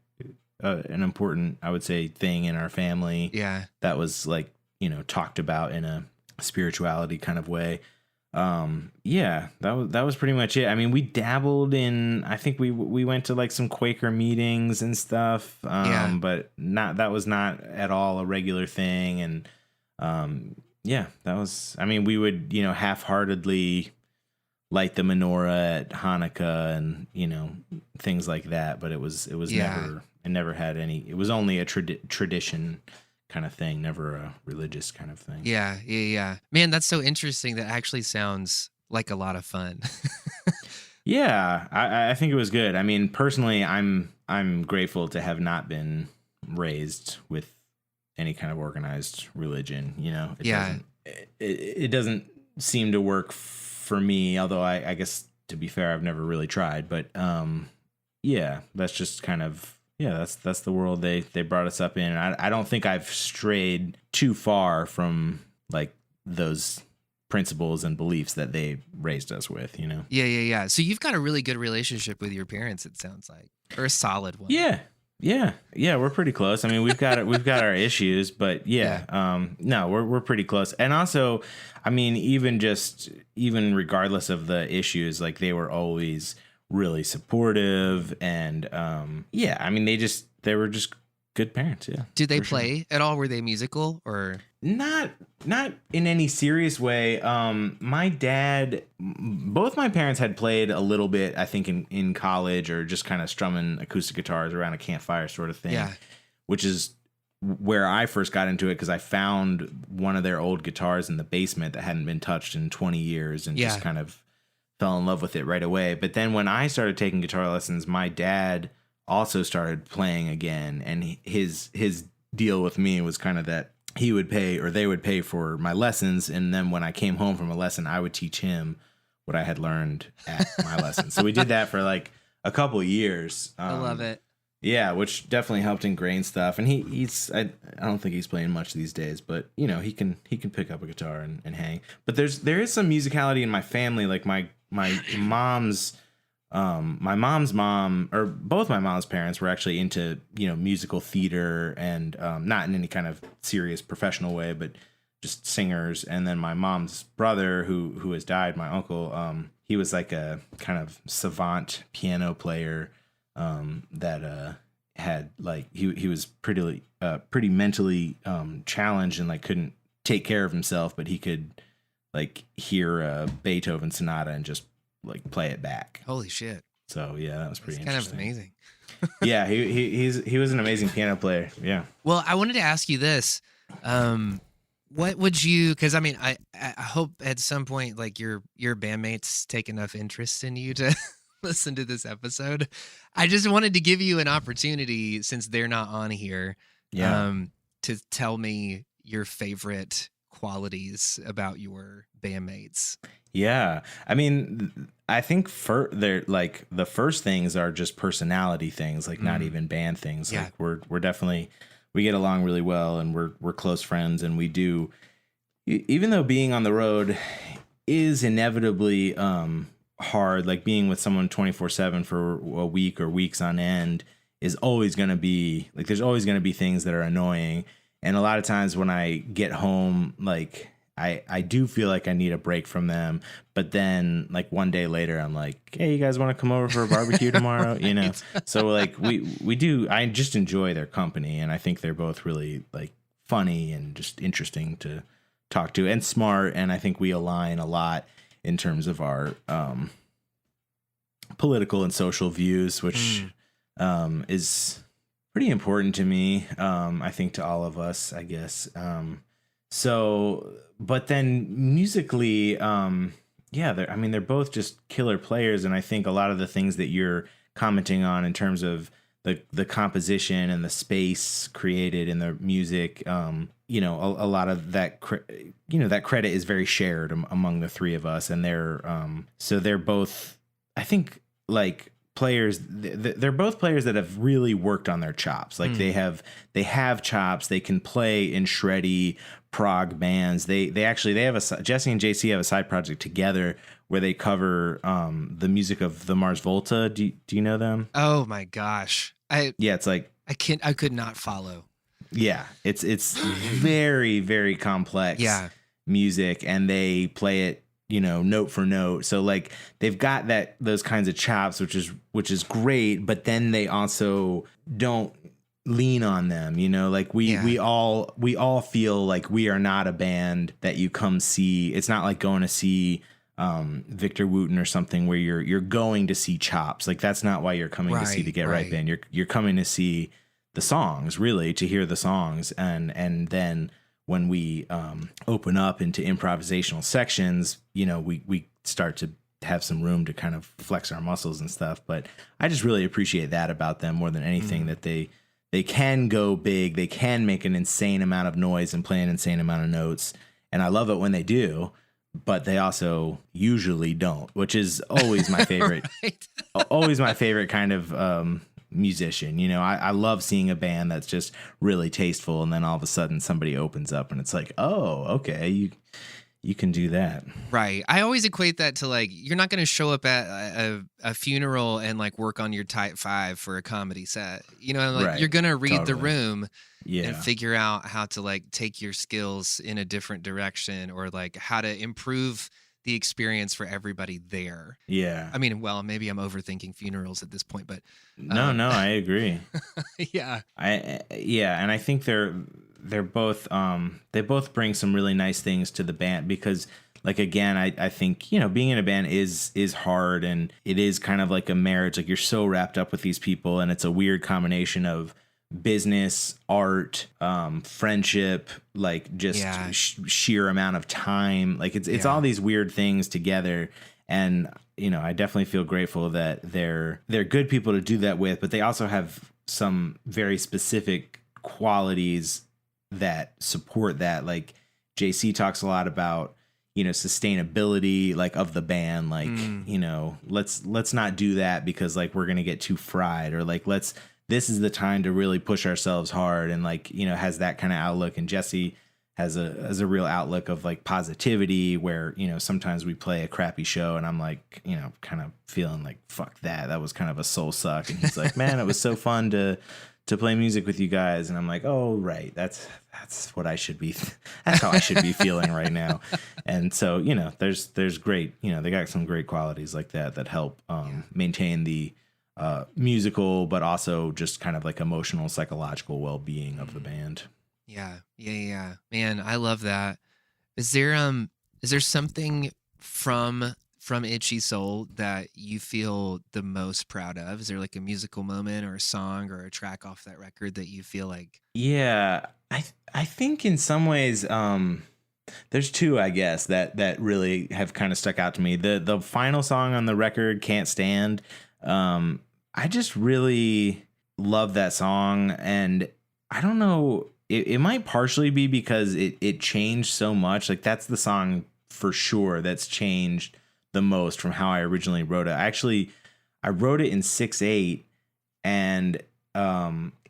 Speaker 5: an important, I would say, thing in our family.
Speaker 4: Yeah,
Speaker 5: that was like, you know, talked about in a spirituality kind of way. That was pretty much it. I mean, we dabbled in, I think we went to like some Quaker meetings and stuff, but that was not at all a regular thing. And that was, I mean, we would, you know, half-heartedly light the menorah at Hanukkah and, you know, things like that. But it was never had any, it was only a tradition kind of thing, never a religious kind of thing.
Speaker 4: Yeah. Man, that's so interesting. That actually sounds like a lot of fun.
Speaker 5: Yeah, I think it was good. I mean, personally, I'm grateful to have not been raised with any kind of organized religion. You know, it doesn't seem to work for me. Although I guess, to be fair, I've never really tried. But that's just kind of. Yeah, that's the world they brought us up in. I don't think I've strayed too far from like those principles and beliefs that they raised us with, you know?
Speaker 4: Yeah. So you've got a really good relationship with your parents, it sounds like, or a solid one.
Speaker 5: Yeah. We're pretty close. I mean, we've got our issues, but no, we're pretty close. And also, I mean, even regardless of the issues, like they were always really supportive, and I mean, they were just good parents. Yeah.
Speaker 4: Did they
Speaker 5: for sure.
Speaker 4: play at all? Were they musical or?
Speaker 5: Not in any serious way. My dad, both my parents had played a little bit, I think in college, or just kind of strumming acoustic guitars around a campfire sort of thing.
Speaker 4: Yeah.
Speaker 5: Which is where I first got into it, because I found one of their old guitars in the basement that hadn't been touched in 20 years and just kind of fell in love with it right away. But then when I started taking guitar lessons, my dad also started playing again, and his deal with me was kind of that he would pay, or they would pay for my lessons, and then when I came home from a lesson, I would teach him what I had learned at my lesson. So we did that for like a couple of years.
Speaker 4: I love it.
Speaker 5: Yeah, which definitely helped ingrain stuff. And I don't think he's playing much these days, but you know, he can pick up a guitar and hang. But there is some musicality in my family. Like my mom's mom, or both my mom's parents, were actually into, you know, musical theater, and not in any kind of serious professional way, but just singers. And then my mom's brother, who has died, my uncle, he was like a kind of savant piano player that had like he was pretty mentally challenged, and like couldn't take care of himself, but he could like hear a Beethoven sonata and just like play it back.
Speaker 4: Holy shit.
Speaker 5: So yeah, that was pretty interesting.
Speaker 4: Kind of amazing.
Speaker 5: Yeah, he was an amazing piano player. Yeah.
Speaker 4: Well, I wanted to ask you this. What would you, because I mean, I hope at some point like your bandmates take enough interest in you to listen to this episode. I just wanted to give you an opportunity, since they're not on here, to tell me your favorite qualities about your bandmates.
Speaker 5: Yeah. I mean, I think they're like the first things are just personality things, like not even band things.
Speaker 4: Yeah.
Speaker 5: Like we're definitely, we get along really well, and we're close friends, and we do, even though being on the road is inevitably hard, like being with someone 24/7 for a week or weeks on end is always going to be like, there's always going to be things that are annoying. And a lot of times when I get home, like I do feel like I need a break from them, but then like one day later, I'm like, hey, you guys want to come over for a barbecue tomorrow? You know? So like we do, I just enjoy their company, and I think they're both really like funny and just interesting to talk to, and smart. And I think we align a lot in terms of our political and social views, which is pretty important to me. I think to all of us, I guess. So, but then musically, they're both just killer players. And I think a lot of the things that you're commenting on in terms of the composition and the space created in the music, a lot of that, that credit is very shared among the three of us. And they're both, I think, like players. They're both players that have really worked on their chops. Like they have chops. They can play in shreddy prog bands. They have Jesse and JC have a side project together where they cover the music of the Mars Volta. Do you know them?
Speaker 4: Oh my gosh.
Speaker 5: It's like
Speaker 4: I could not follow.
Speaker 5: Yeah, it's very, very complex music, and they play it, note for note. So like they've got those kinds of chops, which is great, but then they also don't lean on them, like we all feel like we are not a band that you come see. It's not like going to see Victor Wooten or something where you're going to see chops. Like that's not why you're coming to see the Get Right band. You're coming to see the songs, really, to hear the songs, and then when we open up into improvisational sections, we start to have some room to kind of flex our muscles and stuff. But I just really appreciate that about them more than anything, that they can go big, they can make an insane amount of noise and play an insane amount of notes, and I love it when they do. But they also usually don't, which is always my favorite. Always my favorite kind of musician. I love seeing a band that's just really tasteful, and then all of a sudden somebody opens up and it's like, oh, okay, you can do that.
Speaker 4: Right. I always equate that to like, you're not going to show up at a funeral and like work on your type 5 for a comedy set. You're going to read the room and figure out how to like take your skills in a different direction, or like how to improve the experience for everybody there.
Speaker 5: Yeah.
Speaker 4: I mean, well, maybe I'm overthinking funerals at this point, but
Speaker 5: No, I agree.
Speaker 4: yeah.
Speaker 5: And I think they're both they both bring some really nice things to the band because like again, I think, you know, being in a band is hard, and it is kind of like a marriage. Like you're so wrapped up with these people, and it's a weird combination of business, art, friendship, like just sheer amount of time. Like it's all these weird things together. And, you know, I definitely feel grateful that they're good people to do that with, but they also have some very specific qualities that support that. Like JC talks a lot about, you know, sustainability, like of the band, like, you know, let's not do that because like we're going to get too fried, or like, this is the time to really push ourselves hard, and like, you know, has that kind of outlook. And Jesse has a real outlook of like positivity, where, you know, sometimes we play a crappy show and I'm like, you know, kind of feeling like, fuck that was kind of a soul suck. And he's like, man, it was so fun to play music with you guys. And I'm like, oh, right. That's what I should be. That's how I should be feeling right now. And so, you know, there's great, you know, they got some great qualities like that help maintain the musical, but also just kind of like emotional, psychological well-being of the band.
Speaker 4: Yeah. Man, I love that. Is there something from Itchy Soul that you feel the most proud of? Is there like a musical moment or a song or a track off that record that you feel like?
Speaker 5: Yeah, I think in some ways, there's two, I guess, that really have kind of stuck out to me. The final song on the record, Can't Stand. I just really love that song, and I don't know, it might partially be because it changed so much. Like that's the song for sure that's changed the most from how I originally wrote it. I wrote it in 6/8, and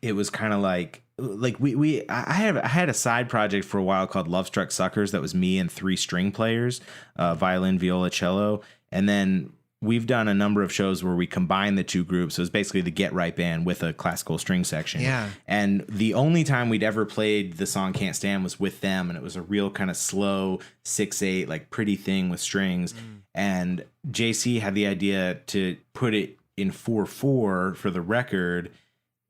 Speaker 5: it was kind of like I had a side project for a while called Love Struck Suckers that was me and 3 string players, violin, viola, cello, and then we've done a number of shows where we combine the two groups. So it's basically the Get Right band with a classical string section. Yeah. And the only time we'd ever played the song Can't Stand was with them. And it was a real kind of slow 6/8, like pretty thing with strings. And JC had the idea to put it in 4/4 for the record.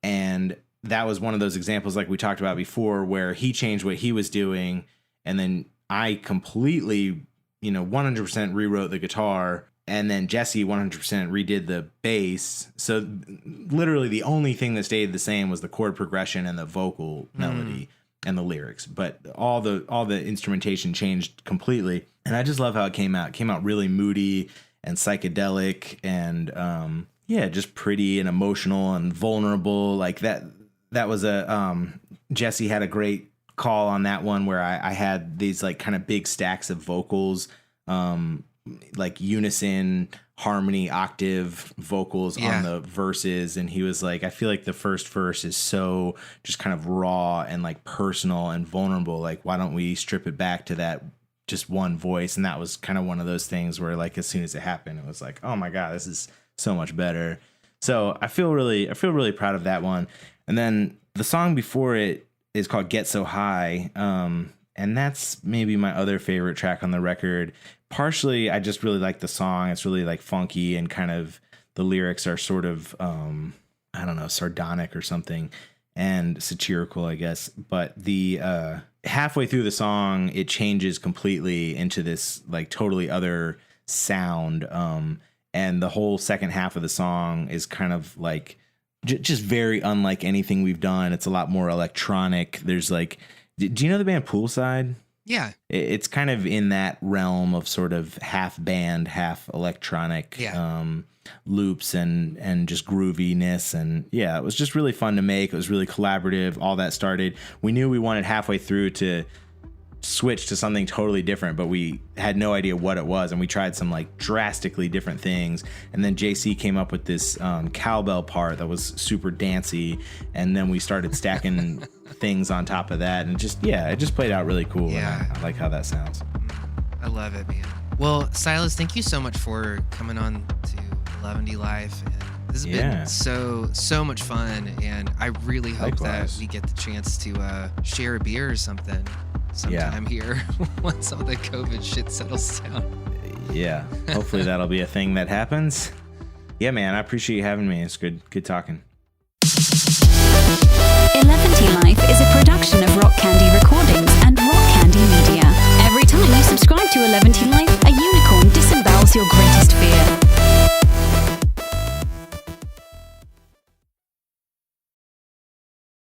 Speaker 5: And that was one of those examples like we talked about before, where he changed what he was doing. And then I completely, 100% rewrote the guitar. And then Jesse 100% redid the bass. So literally the only thing that stayed the same was the chord progression and the vocal melody and the lyrics. But all the instrumentation changed completely. And I just love how it came out. It came out really moody and psychedelic and just pretty and emotional and vulnerable. Like that was Jesse had a great call on that one where I had these like kind of big stacks of vocals, like unison harmony octave vocals on the verses, and he was like, I feel like the first verse is so just kind of raw and like personal and vulnerable, like why don't we strip it back to that just one voice? And that was kind of one of those things where like as soon as it happened it was like, oh my god, this is so much better. So I feel really proud of that one. And then the song before it is called Get So High, and that's maybe my other favorite track on the record. Partially, I just really like the song. It's really like funky and kind of the lyrics are sort of, I don't know, sardonic or something and satirical, I guess. But the halfway through the song, it changes completely into this like totally other sound. And the whole second half of the song is kind of like just very unlike anything we've done. It's a lot more electronic. There's like, do you know the band Poolside?
Speaker 4: Yeah.
Speaker 5: It's kind of in that realm of sort of half band, half electronic loops and just grooviness. And yeah, it was just really fun to make. It was really collaborative. All that started. We knew we wanted halfway through to switch to something totally different, but we had no idea what it was. And we tried some like drastically different things. And then JC came up with this cowbell part that was super dancey. And then we started stacking things on top of that. And it just played out really cool. Yeah. And I like how that sounds.
Speaker 4: I love it, man. Well, Silas, thank you so much for coming on to 11D Life. And this has been so much fun. And I really hope that we get the chance to share a beer or something sometime here once all the COVID shit settles down.
Speaker 5: Yeah. Hopefully that'll be a thing that happens. Yeah, man. I appreciate you having me. It's good talking.
Speaker 3: 11T Life is a production of Rock Candy Recordings and Rock Candy Media.